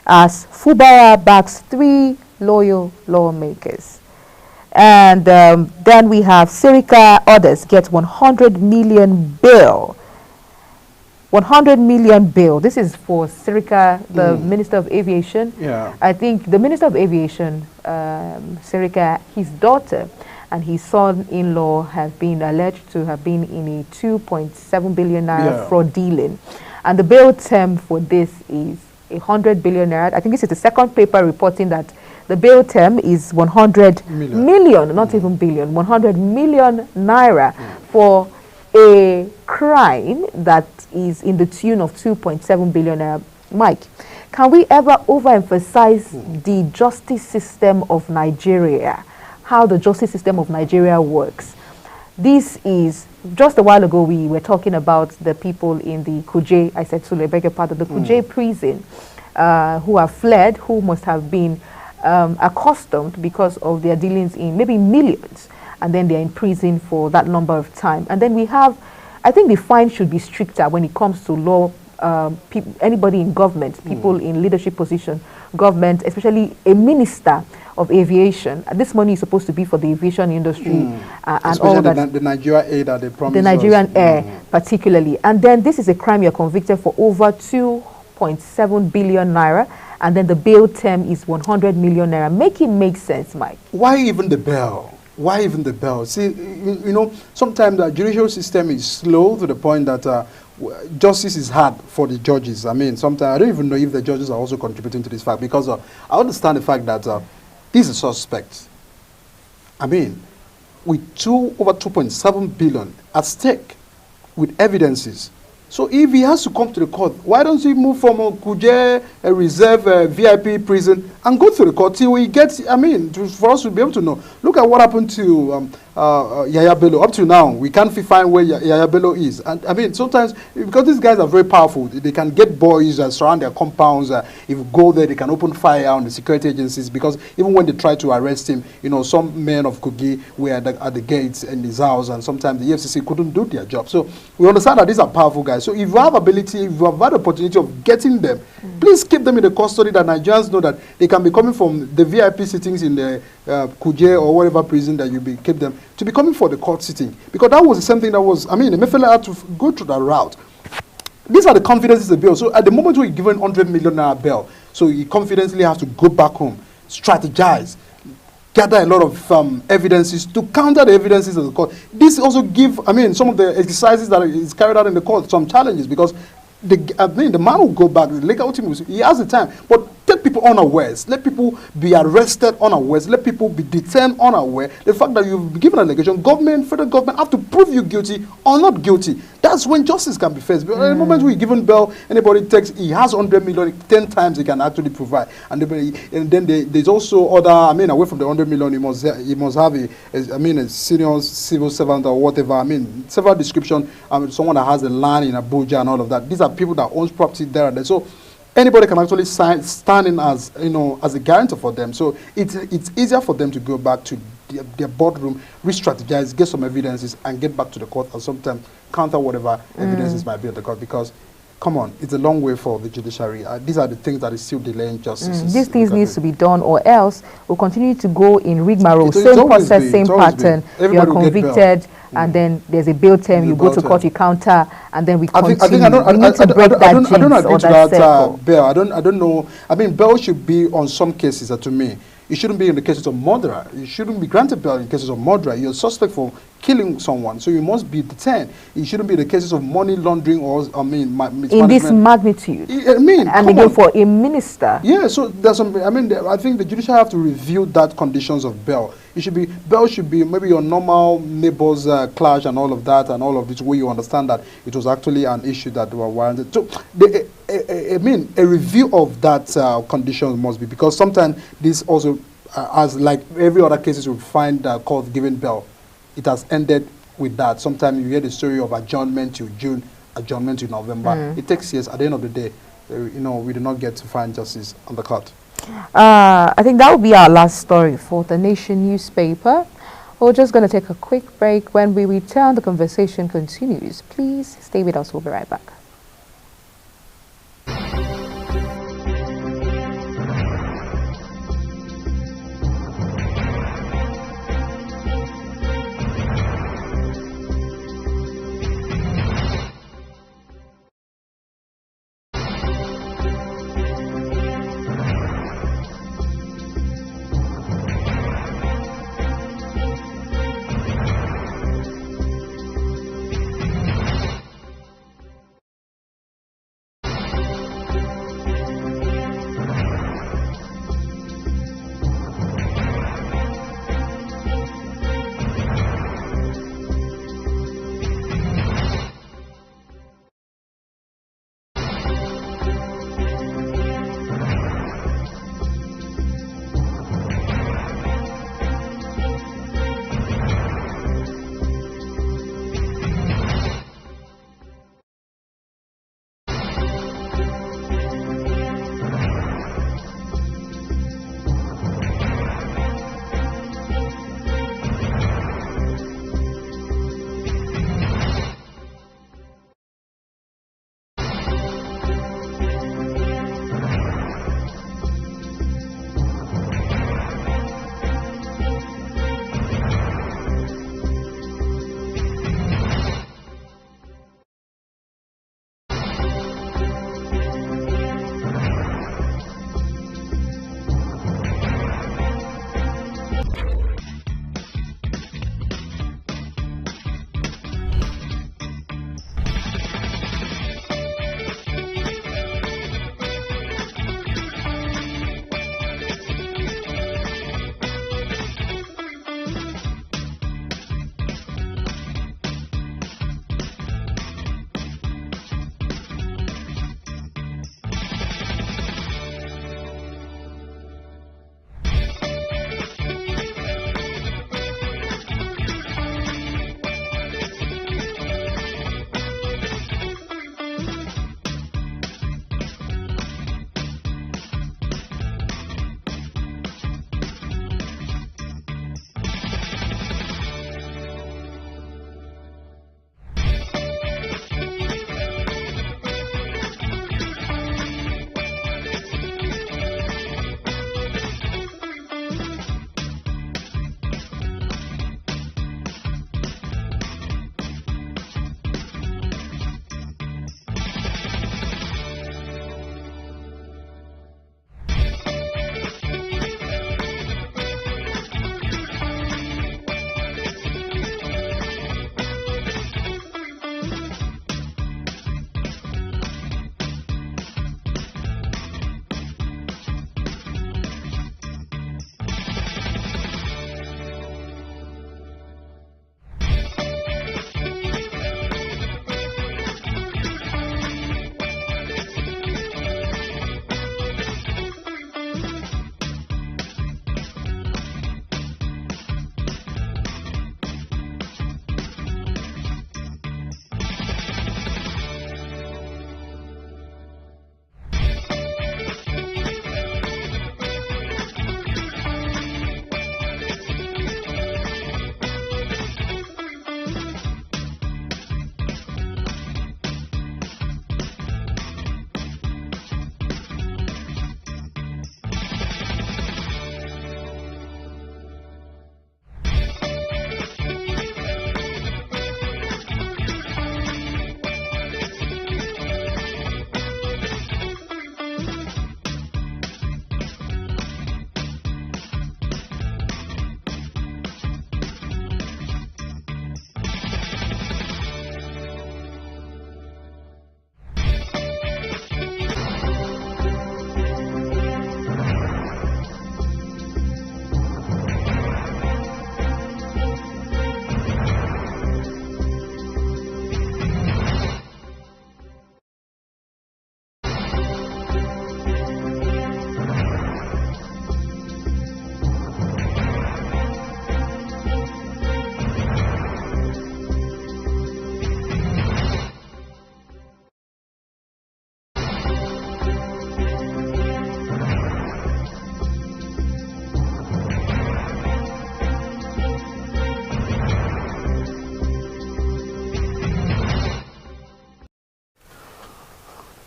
as Fubara backs 3 loyal lawmakers. And then we have Sirika others get 100 million bill. 100 million bill. This is for Sirika, the Minister of Aviation. Yeah. I think the Minister of Aviation, Sirika, his daughter and his son-in-law have been alleged to have been in a 2.7 billion naira fraud dealing. And the bail term for this is 100 billion naira. I think this is the second paper reporting that the bail term is 100 million, not even billion, 100 million naira for a crime that is in the tune of 2.7 billion naira. Mike, can we ever overemphasize the justice system of Nigeria, how the justice system of Nigeria works? This is, just a while ago we were talking about the people in the Kuje, I said Sule, beg your pardon, the Kuje prison, who have fled, who must have been accustomed because of their dealings in maybe millions, and then they're in prison for that number of time. And then we have, I think the fine should be stricter when it comes to law, anybody in government, people in leadership position, government, especially a minister of aviation. And this money is supposed to be for the aviation industry and all that. The Nigeria aid that they promised. The Nigerian air, particularly. And then this is a crime you're convicted for over 2.7 billion naira. And then the bail term is 100 million naira. Make it make sense, Mike. Why even the bail? Why even the bail? See, you know, sometimes the judicial system is slow to the point that justice is hard for the judges. I mean, sometimes I don't even know if the judges are also contributing to this fact, because I understand the fact that this is a suspect. I mean, with over 2.7 billion at stake, with evidences. So if he has to come to the court, why don't he move from Kuje, a reserve VIP prison, and go to the court till he gets, I mean, for us to be able to know. Look at what happened to Yaya Bello. Up to now, we can't find where Yaya Bello is. And I mean, sometimes, because these guys are very powerful, they can get boys surround their compounds. If you go there, they can open fire on the security agencies, because even when they try to arrest him, you know, some men of Kogi were at the gates in his house, and sometimes the EFCC couldn't do their job. So we understand that these are powerful guys. So if you have ability, if you have had the opportunity of getting them, please keep them in the custody, that Nigerians know that they can be coming from the VIP sittings in the Kuje or whatever prison that you keep them, to be coming for the court sitting. Because that was the same thing that was, I mean, Emefiele had to go through that route. These are the confidences of the bail. So at the moment we're given 100 million naira bail, so he confidently has to go back home, strategize, gather a lot of evidences to counter the evidences of the court. This also give, I mean, some of the exercises that is carried out in the court some challenges, because the man will go back, the legal team, he has the time, but take people unawares, let people be arrested unawares, let people be detained unaware. The fact that you've given an allegation, government, federal government have to prove you guilty or not guilty. That's when justice can be faced. But at the moment we're given bail, anybody takes, he has 100 million, 10 times he can actually provide. And then there's also other, I mean, away from the 100 million, he must have a senior civil servant or whatever. I mean, several description, someone that has a land in Abuja and all of that. These are people that owns property there and there. So anybody can actually stand in as, you know, as a guarantor for them. So it's easier for them to go back to their boardroom, re-strategize, get some evidences, and get back to the court, and sometimes counter whatever evidences might be at the court. Because, come on, it's a long way for the judiciary. These are the things that is still delaying justice. These things needs to be done, or else we'll continue to go in rigmarole. Same process, same pattern. You are convicted, and then there's a bail term. You go to court, you counter, and then we continue. We need to break that jinx or that circle. Bail. I don't know. I mean, bail should be on some cases. To me, it shouldn't be in the cases of murderer. You shouldn't be granted bail in cases of murderer. You're suspect for killing someone, so you must be detained. It shouldn't be the cases of money laundering or, I mean, in this magnitude. I mean, and again, for a minister. Yeah, so there's some, I mean, I think the judiciary have to review that conditions of bail. It should be, bail should be maybe your normal neighbors clash and all of that, and all of this, where you understand that it was actually an issue that were warranted. So, I mean, a review of that conditions must be, because sometimes this also, as like every other cases we find court giving bail, it has ended with that. Sometimes you hear the story of adjournment to June, adjournment to November. It takes years. At the end of the day, you know, we do not get to find justice on the court. I think that will be our last story for the Nation newspaper. We're just going to take a quick break. When we return, the conversation continues. Please stay with us. We'll be right back.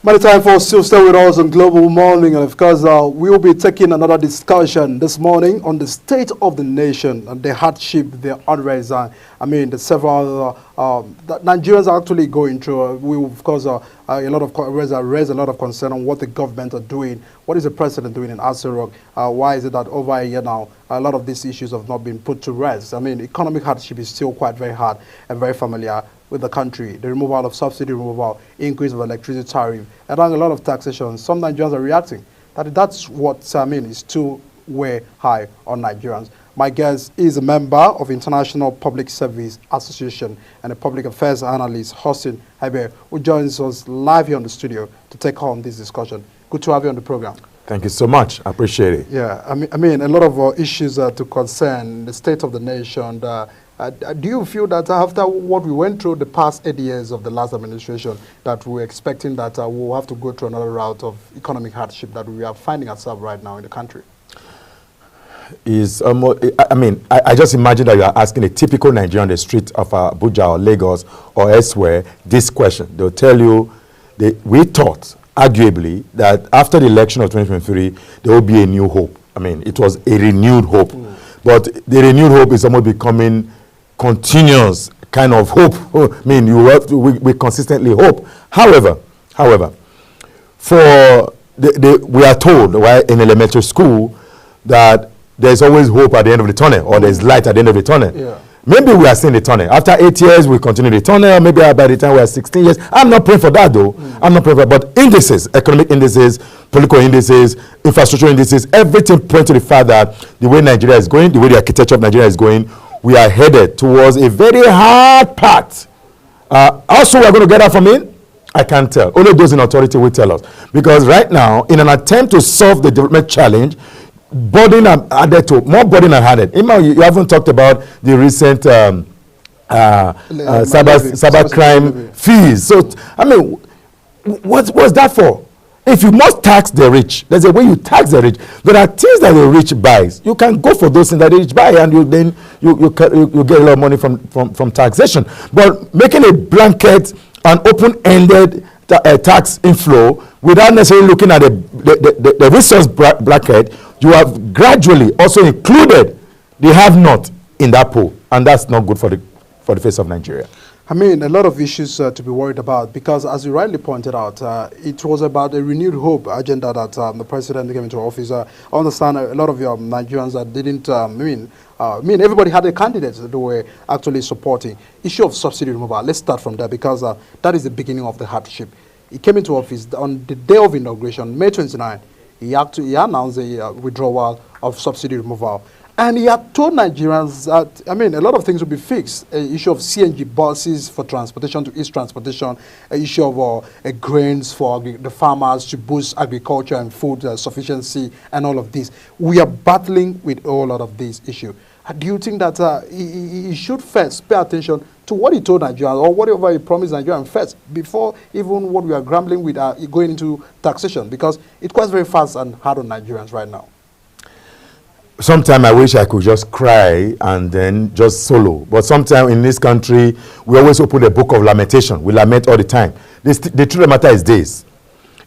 Many time for still stay with us on Global Morning, and of course, we'll be taking another discussion this morning on the state of the nation and the hardship, the unrest. The several that Nigerians are actually going through. We, of course, a lot of raise a lot of concern on what the government are doing. What is the president doing in Aso Rock? Why is it that over a year now, a lot of these issues have not been put to rest? Economic hardship is still quite very hard and very familiar with the country. The removal of subsidy removal, increase of electricity tariff, and a lot of taxation. Some Nigerians are reacting. That's what is too way high on Nigerians. My guest is a member of International Public Service Association and a public affairs analyst, Hossein Haiber, who joins us live here on the studio to take on this discussion. Good to have you on the program. Thank you so much. I appreciate it. Yeah, a lot of issues to concern the state of the nation. Do you feel that after what we went through the past 8 years of the last administration, that we're expecting that we'll have to go through another route of economic hardship that we are finding ourselves right now in the country? I just imagine that you are asking a typical Nigerian on the street of Abuja or Lagos or elsewhere this question. They'll tell you, we thought, arguably, that after the election of 2023, there will be a new hope. It was a renewed hope. But the renewed hope is almost becoming continuous kind of hope. We consistently hope. However, we are told in elementary school that there's always hope at the end of the tunnel, or there's light at the end of the tunnel. Yeah. Maybe we are seeing the tunnel. After 8 years, we continue the tunnel. Maybe by the time we are 16 years. I'm not praying for that, though. I'm not praying for that. But indices, economic indices, political indices, infrastructure indices, everything points to the fact that the way Nigeria is going, the way the architecture of Nigeria is going, we are headed towards a very hard path. Also, we're going to get out from it. I can't tell. Only those in authority will tell us. Because right now, in an attempt to solve the development challenge, more burden are added. You haven't talked about the recent cyber crime fees. So, what's that for? If you must tax the rich, there's a way you tax the rich. There are things that the rich buys. You can go for those things that the rich buy, and you get a lot of money from taxation. But making a blanket and open-ended tax inflow without necessarily looking at the resource bracket, you have gradually also included the have-not in that pool, and that's not good for the face of Nigeria. A lot of issues to be worried about, because as you rightly pointed out, it was about a renewed hope agenda that the president came into office. I understand a lot of your Nigerians that didn't, everybody had a candidate that were actually supporting. Issue of subsidy removal, let's start from there, because that is the beginning of the hardship. He came into office on the day of inauguration, May 29. He announced the withdrawal of subsidy removal. And he had told Nigerians that, a lot of things will be fixed. An issue of CNG buses for transportation to East transportation, an issue of grains for the farmers to boost agriculture and food sufficiency, and all of this. We are battling with a lot of these issues. Do you think that he should first pay attention to what he told Nigerians, or whatever he promised Nigerians first, before even what we are grumbling with going into taxation? Because it was very fast and hard on Nigerians right now. Sometimes I wish I could just cry and then just solo. But sometimes in this country, we always open the book of lamentation. We lament all the time. The truth of the matter is this.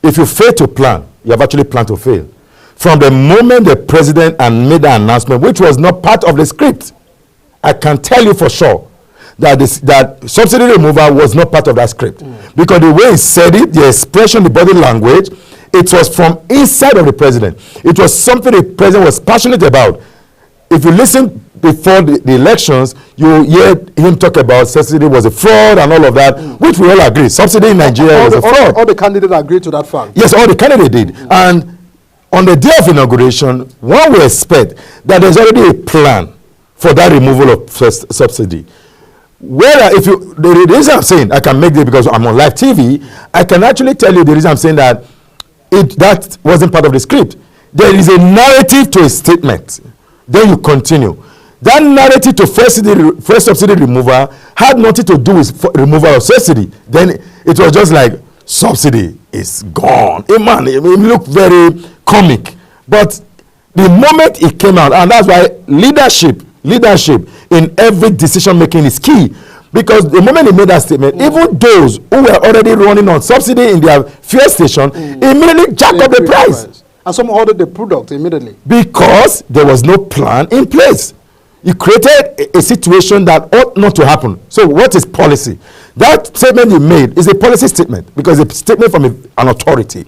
If you fail to plan, you have actually planned to fail. From the moment the president made the announcement, which was not part of the script, I can tell you for sure that that subsidy removal was not part of that script. Because the way he said it, the expression, the body language, it was from inside of the president. It was something the president was passionate about. If you listen before the elections, you hear him talk about subsidy was a fraud and all of that, which we all agree. Subsidy in Nigeria was a fraud. All the candidates agreed to that fact. Yes, all the candidates did. And on the day of inauguration, one will expect that there's already a plan for that removal of subsidy. The reason I'm saying I can make this because I'm on live TV, I can actually tell you the reason I'm saying that that wasn't part of the script. There is a narrative to a statement. Then you continue. That narrative to first subsidy removal had nothing to do with removal of subsidy. Then it was just like, subsidy is gone. It looked very comic. But the moment it came out, and that's why leadership in every decision making is key. Because the moment he made that statement, even those who were already running on subsidy in their fuel station immediately jacked up the price. And some ordered the product immediately. Because there was no plan in place. You created a situation that ought not to happen. So what is policy? That statement you made is a policy statement because it's a statement from an authority.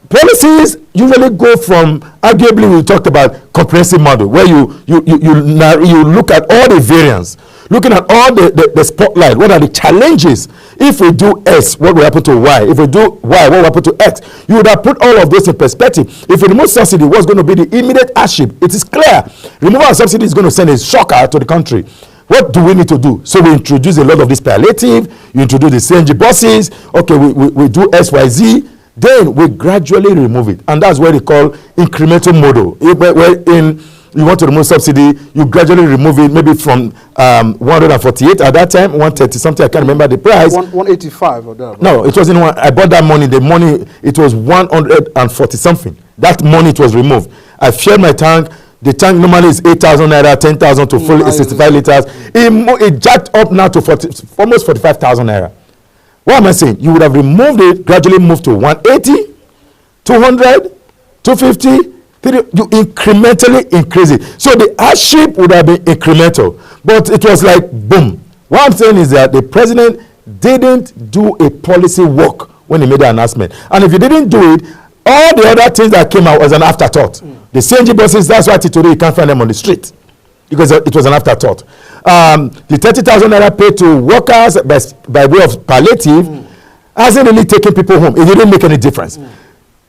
Policies usually go from, arguably we talked about comprehensive model, where you look at all the variants, looking at all the spotlight, what are the challenges. If we do S, what will happen to Y? If we do Y, what will happen to X? You would have put all of this in perspective. If we remove subsidy, what's going to be the immediate hardship? It is clear. Removal of subsidy is going to send a shocker to the country. What do we need to do? So we introduce a lot of this palliative, you introduce the CNG buses, okay, we do XYZ, then we gradually remove it. And that's what they call incremental model. Where you want to remove subsidy, you gradually remove it, maybe from 148 at that time, 130 something, I can't remember the price. 185 or that. No, it wasn't one. I bought that money, the money, it was 140 something. That money, it was removed. I filled my tank. The tank normally is 8,000 naira, 10,000 to full 65 liters. It jacked up now to almost 45,000 naira. What am I saying? You would have removed it, gradually moved to 180, 200, 250, you incrementally increase it. So the hardship would have been incremental, but it was like boom. What I'm saying is that the president didn't do a policy work when he made the announcement. And if he didn't do it, all the other things that came out was an afterthought. The CNG buses, that's why today you can't find them on the street, because it was an afterthought. The 30,000 naira paid to workers by way of palliative hasn't really taken people home. It didn't make any difference.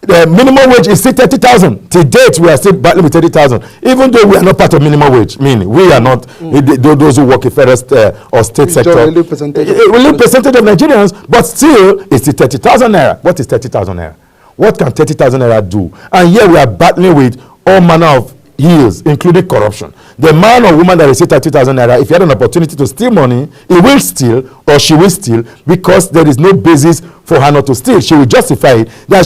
The minimum wage is still 30,000. To date, we are still battling with 30,000. Even though we are not part of minimum wage, meaning we are not those who work in federal or state sector. A little percentage of Nigerians, but still, it's the 30,000 naira. What is 30,000 naira? What can 30,000 naira do? And here we are battling with all manner of ills, including corruption. The man or woman that receives 30,000 naira, if he had an opportunity to steal money, he will steal or she will steal, because there is no basis for her not to steal. She will justify it that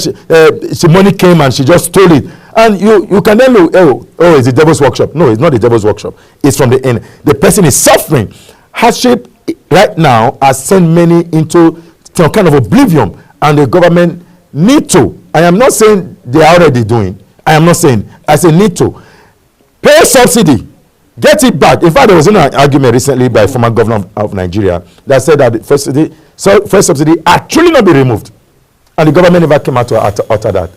she money came and she just stole it. And you can then look, it's the devil's workshop. No, it's not the devil's workshop. It's from the end. The person is suffering. Hardship right now has sent many into some kind of oblivion, and the government need to. I am not saying they are already doing. I am not saying. I say need to. Pay subsidy. Get it back. In fact, there was an argument recently by a former governor of Nigeria that said that first subsidy actually not be removed. And the government never came out to utter that.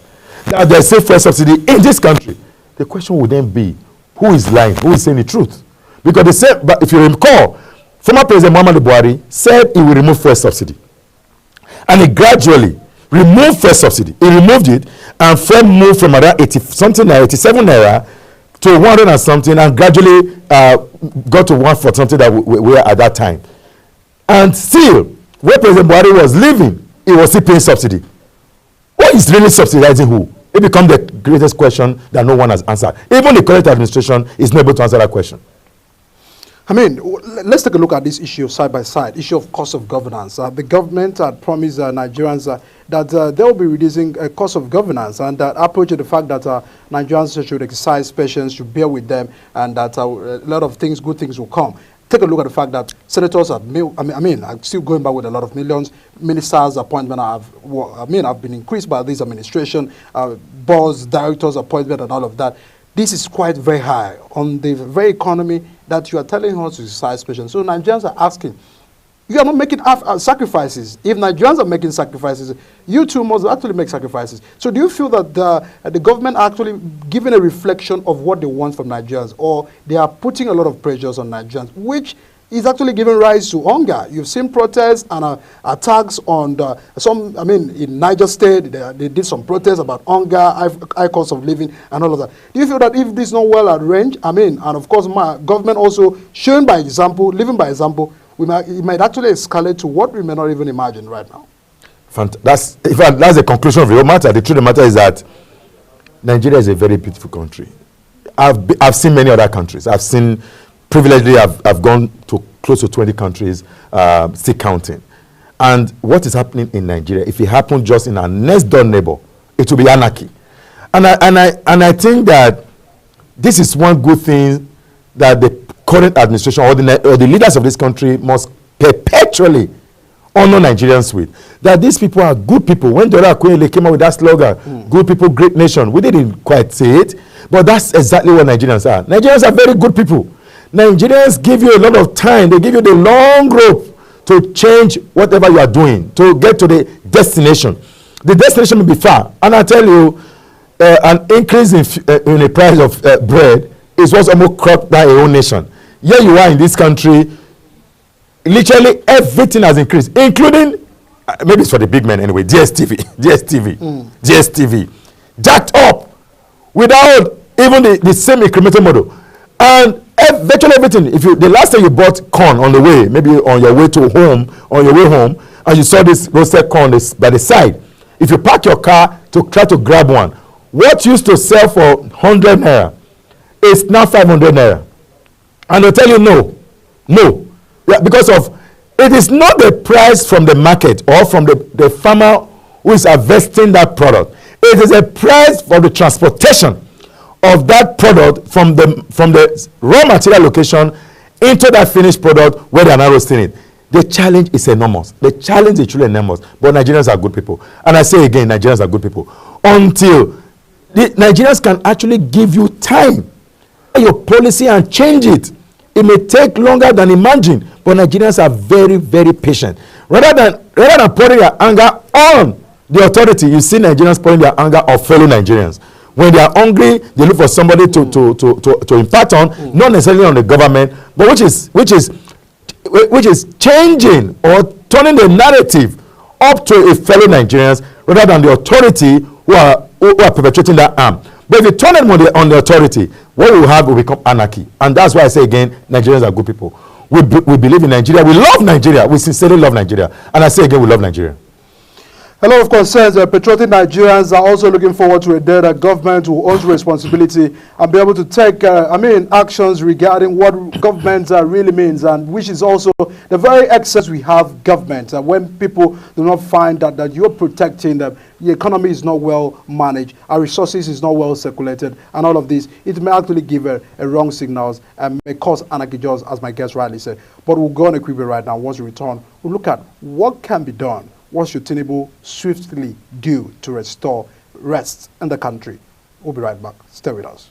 That there's still first subsidy in this country. The question would then be, who is lying? Who is saying the truth? Because they said, but if you recall, former President Muhammadu Buhari said he will remove first subsidy. And he gradually removed first subsidy. He removed it, and first moved from around 80 something naira, 87 naira to 100 and something, and gradually got to 140 something that we were at that time. And still, where President Buhari was living, he was still paying subsidy. Who is really subsidizing who? It becomes the greatest question that no one has answered. Even the current administration is not able to answer that question. I mean, let's take a look at this issue side by side, issue of cost of governance. The government had promised Nigerians that they will be reducing cost of governance, and that approach to the fact that Nigerians should exercise patience, should bear with them, and that a lot of things, good things will come. Take a look at the fact that senators have, I'm still going back with a lot of millions. Ministers' appointment have been increased by this administration, boards, directors' appointment, and all of that. This is quite very high on the very economy that you are telling us to exercise patience. So Nigerians are asking, you are not making sacrifices. If Nigerians are making sacrifices, you too must actually make sacrifices. So do you feel that the government are actually giving a reflection of what they want from Nigerians, or they are putting a lot of pressures on Nigerians, which is actually giving rise to hunger? You've seen protests and attacks on in Niger State, they did some protests about hunger, high cost of living, and all of that. Do you feel that if this is not well arranged, and of course, government also showing by example, living by example, it might actually escalate to what we may not even imagine right now? That's the conclusion of the whole matter. The truth of the matter is that Nigeria is a very beautiful country. I've seen many other countries. I've seen, privilegedly, I've gone to close to 20 countries, still counting. And what is happening in Nigeria, if it happened just in our next door neighbor, it will be anarchy. And I think that this is one good thing that the current administration or the leaders of this country must perpetually honor Nigerians with. That these people are good people. When Dora Akunyele came out with that slogan, good people, great nation, we didn't quite say it, but that's exactly what Nigerians are. Nigerians are very good people. Nigerians give you a lot of time. They give you the long rope to change whatever you are doing, to get to the destination. The destination will be far. And I tell you, an increase in the price of bread is what's almost cropped down a whole nation. Here you are in this country, literally everything has increased, including, maybe it's for the big men anyway, DSTV, jacked up without even the same incremental model. And virtually everything, if you, the last time you bought corn on the way, maybe on your way home, and you saw this roasted corn by the side, if you park your car to try to grab one, what used to sell for 100 naira is now 500 naira. And they'll tell you no. Yeah, because of, it is not the price from the market or from the farmer who is harvesting that product. It is a price for the transportation of that product from the raw material location into that finished product where they are now roasting it. The challenge is enormous. The challenge is truly enormous. But Nigerians are good people. And I say again, Nigerians are good people. Until the Nigerians can actually give you time, your policy, and change it. It may take longer than imagined, but Nigerians are very, very patient. Rather than pouring their anger on the authority, you see Nigerians pouring their anger on fellow Nigerians. When they are hungry, they look for somebody to impart on, not necessarily on the government, but which is changing or turning the narrative up to a fellow Nigerians rather than the authority who are perpetrating that harm. But if you turn it on the authority, what we will have will become anarchy. And that's why I say again, Nigerians are good people. We believe in Nigeria. We love Nigeria. We sincerely love Nigeria. And I say again, we love Nigeria. A lot of concerns. Patriotic Nigerians are also looking forward to a day that government will own responsibility and be able to take, actions regarding what government really means, and which is also the very excess we have government. When people do not find that you're protecting them, the economy is not well managed, our resources is not well circulated, and all of this, it may actually give a wrong signals and may cause anarchy, just as my guest rightly said. But we'll go on a quick break right now. Once we return, we'll look at what can be done. What should Tinubu swiftly do to restore rest in the country? We'll be right back. Stay with us.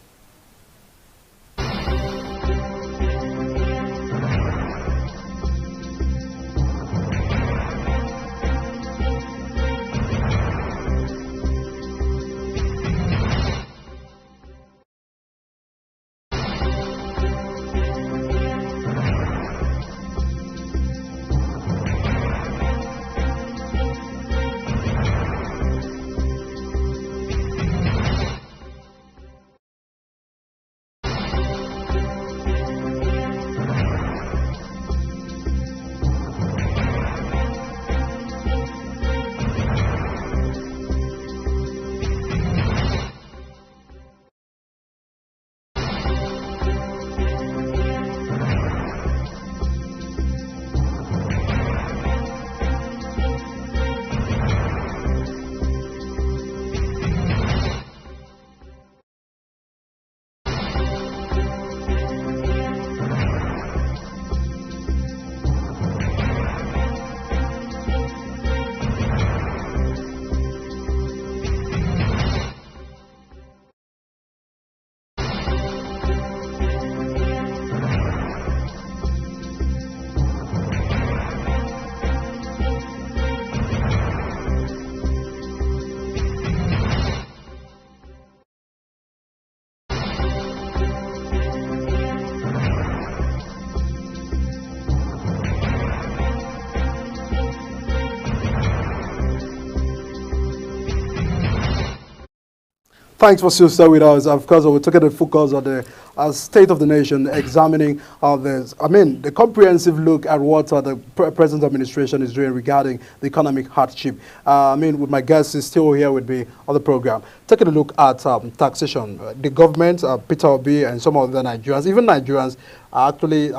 Thanks for still staying with us. Of course, we're taking the focus on the state of the nation, examining the comprehensive look at what the present administration is doing regarding the economic hardship. With my guest is still here with me on the program. Taking a look at taxation. The government, Peter Obi and some of the Nigerians, even Nigerians, are actually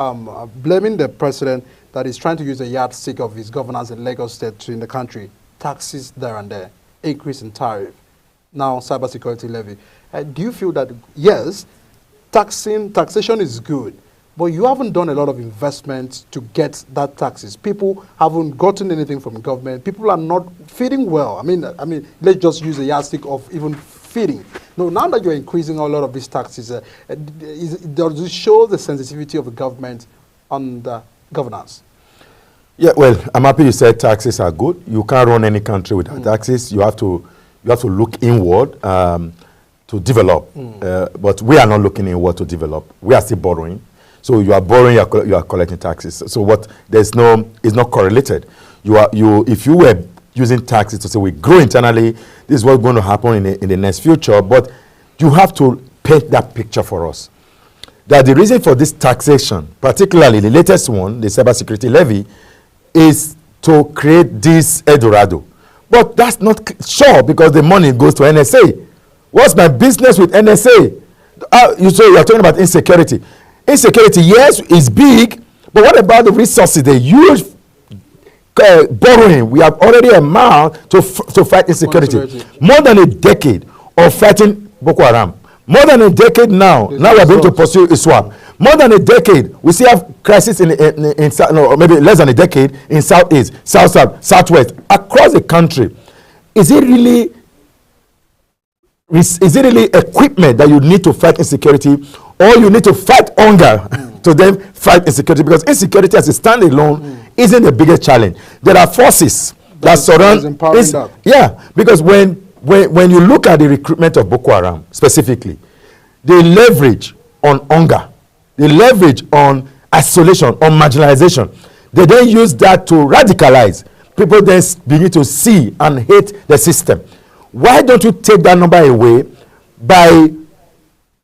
blaming the president that is trying to use a yardstick of his governance in Lagos State in the country. Taxes there and there, increase in tariff. Now, cybersecurity levy. Do you feel that, yes, taxation is good, but you haven't done a lot of investment to get that taxes. People haven't gotten anything from government. People are not feeding well. I mean, let's just use a yardstick of even feeding. No, now that you're increasing a lot of these taxes, does it show the sensitivity of the government on the governance? Yeah, well, I'm happy you said taxes are good. You can't run any country without taxes. You have to look inward to develop. But we are not looking inward to develop. We are still borrowing. So you are borrowing, you are collecting taxes. So it's not correlated. If you were using taxes to say we grow internally, this is what's going to happen in the next future. But you have to paint that picture for us. That the reason for this taxation, particularly the latest one, the cybersecurity levy, is to create this Eldorado. But that's not sure because the money goes to NSA. What's my business with NSA? You are talking about insecurity. Insecurity, yes, is big, but what about the resources, the huge borrowing we have already amount to fight insecurity? More than a decade of fighting Boko Haram. More than a decade now. Now we are going to pursue ISWAP. More than a decade, we still have crisis in maybe less than a decade in Southeast, South, Southwest, across the country. Is it really equipment that you need to fight insecurity, or you need to fight hunger to then fight insecurity? Because insecurity as a standalone isn't the biggest challenge. There are forces that surround. Yeah, because when you look at the recruitment of Boko Haram specifically, they leverage on hunger, they leverage on isolation, on marginalization. They then use that to radicalize. People then begin to see and hate the system. Why don't you take that number away by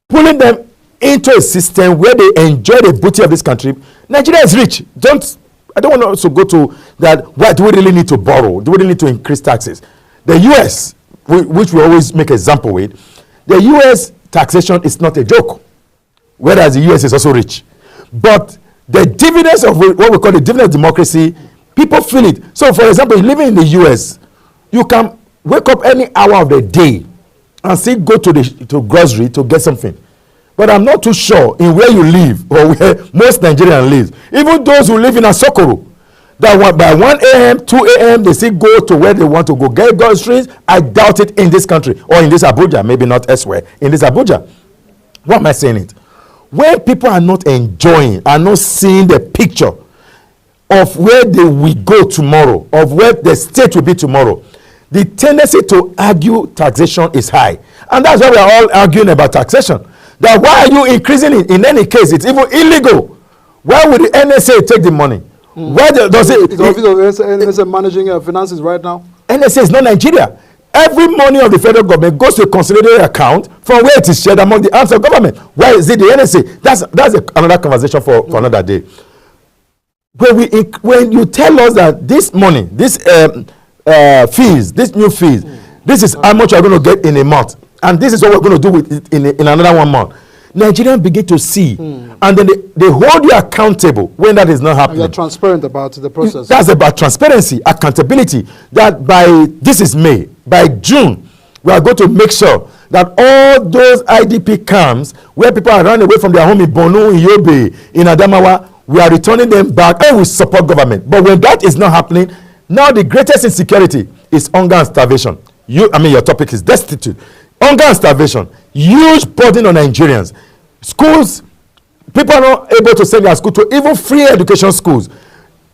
pulling them into a system where they enjoy the booty of this country? Nigeria is rich. I don't want to also go to that. Why do we really need to borrow? Do we really need to increase taxes? The U.S., which we always make example with, the U.S. taxation is not a joke, whereas the U.S. is also rich. But the dividends of what we call the dividend of democracy, people feel it. So, for example, living in the U.S., you can wake up any hour of the day and still go to grocery to get something. But I'm not too sure in where you live or where most Nigerians live. Even those who live in Asokoro, that by 1 a.m., 2 a.m., they still go to where they want to go get groceries. I doubt it in this country or in this Abuja, maybe not elsewhere, in this Abuja. Why am I saying it? When people are not enjoying, are not seeing the picture of where they will go tomorrow, of where the state will be tomorrow, the tendency to argue taxation is high. And that's why we are all arguing about taxation. That why are you increasing it? In any case, it's even illegal. Why would the NSA take the money? Why does it? Is the office of NSA managing finances right now? NSA is not Nigeria. Every money of the federal government goes to a consolidated account from where it is shared among the arms of government. Why is it the NSA? That's another conversation for another day. When you tell us that this money, this fees, this new fees, this is how much you're going to get in a month, and this is what we're going to do with it in another 1 month. Nigerians begin to see, and then they hold you accountable when that is not happening. You're transparent about the process. That's about transparency, accountability. That this is May, by June, we are going to make sure that all those IDP camps where people are running away from their home in Borno, in Yobe, in Adamawa, we are returning them back and we support government. But when that is not happening, now the greatest insecurity is hunger and starvation. Your topic is destitute. Hunger and starvation, huge burden on Nigerians. Schools, people are not able to send their school to even free education schools.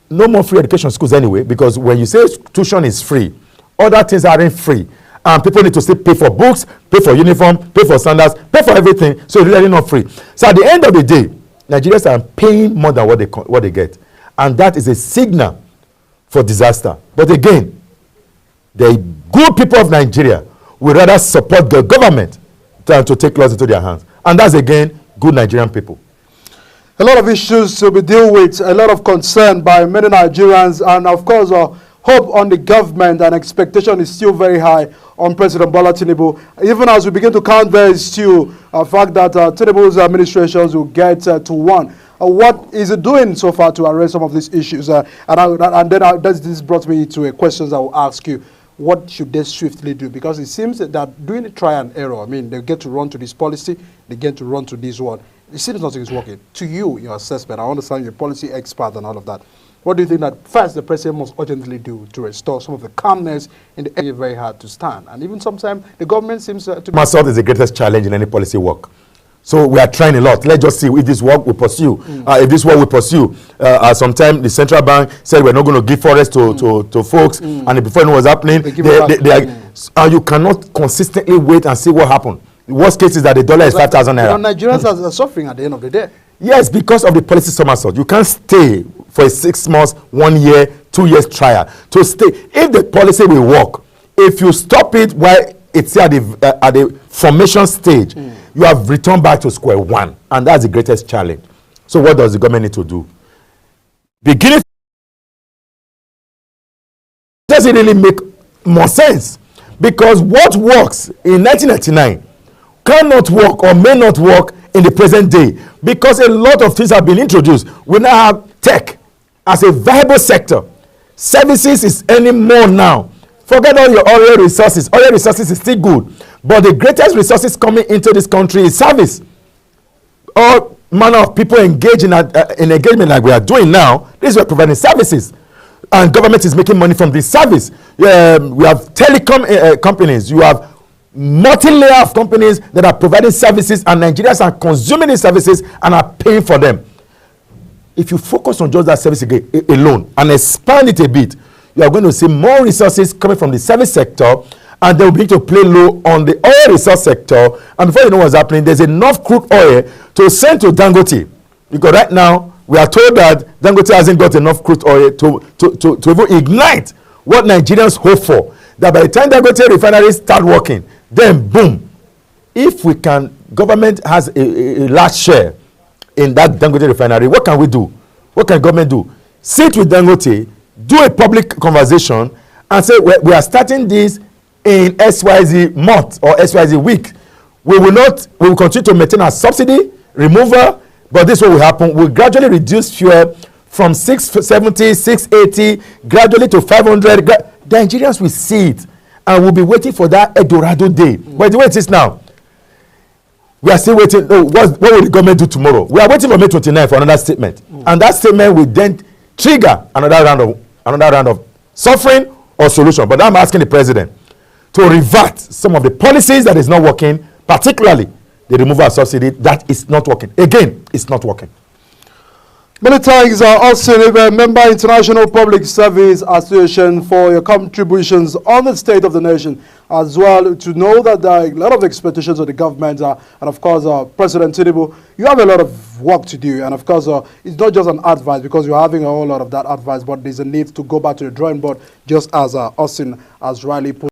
No more free education schools anyway, because when you say tuition is free, other things aren't free. And people need to still pay for books, pay for uniform, pay for sandals, pay for everything. So it's really not free. So at the end of the day, Nigerians are paying more than what they get. And that is a signal for disaster. But again, the good people of Nigeria would rather support the government than to take laws into their hands. And that's, again, good Nigerian people. A lot of issues to be dealt with, a lot of concern by many Nigerians, and of course, hope on the government and expectation is still very high on President Bola Tinubu. Even as we begin to count, there is still a fact that Tinubu's administrations will get to one. What is it doing so far to arrest some of these issues? This brought me to a question I will ask you. What should they swiftly do? Because it seems that doing a try and error, they get to run to this policy, they get to run to this one. it seems nothing is working. To you, your assessment, I understand you're a policy expert and all of that. What do you think that first the president must urgently do to restore some of the calmness in the area very hard to stand? And even sometimes the government seems to... Assault is the greatest challenge in any policy work. So we are trying a lot. Let's just see if this work we pursue. If this work we pursue, sometime the central bank said we're not going to give forest to folks, and before it was happening, and you cannot consistently wait and see what happened. The worst case is that the dollar is 5,000 naira. Nigerians are suffering at the end of the day. Yes, because of the policy somersault. You can't stay for a 6 months, 1 year, 2 years trial to stay. If the policy will work, if you stop it while it's at the formation stage, you have returned back to square one, and that's the greatest challenge. So what does the government need to do? Beginning, does it really make more sense? Because what works in 1999 cannot work or may not work in the present day, because a lot of things have been introduced. We now have tech as a viable sector. Services is any more now. Forget all your oil resources. Oil resources is still good, but the greatest resources coming into this country is service. All manner of people engage in engagement like we are doing now. This is providing services, and government is making money from this service. We have telecom companies. You have multi-layer of companies that are providing services, and Nigerians are consuming these services and are paying for them. If you focus on just that service alone and expand it a bit, you are going to see more resources coming from the service sector, and they will begin to play low on the oil resource sector. And before you know what's happening, there's enough crude oil to send to Dangote, because right now we are told that Dangote hasn't got enough crude oil to even ignite what Nigerians hope for. That by the time Dangote refineries start working, then boom, if we can, government has a large share in that Dangote refinery, what can we do? What can government do? Sit with Dangote, do a public conversation, and say we are starting this in XYZ month or XYZ week. We will continue to maintain our subsidy removal, but this will happen. We'll gradually reduce fuel from 670, 680, gradually to 500. The Nigerians will see it, and we'll be waiting for that Eldorado day. But the way it is now, we are still waiting. Oh, what will the government do tomorrow? We are waiting for May 29 for another statement, and that statement will then trigger another round of suffering or solution. But I'm asking the president to revert some of the policies that is not working, particularly the removal of subsidy. That is not working. Again, it's not working. Many thanks, Austin, member International Public Service Association, for your contributions on the state of the nation, as well to know that there are a lot of expectations of the government, and of course, President Tinubu, you have a lot of work to do, and of course, it's not just an advice, because you're having a whole lot of that advice, but there's a need to go back to the drawing board, just as Austin has rightly put.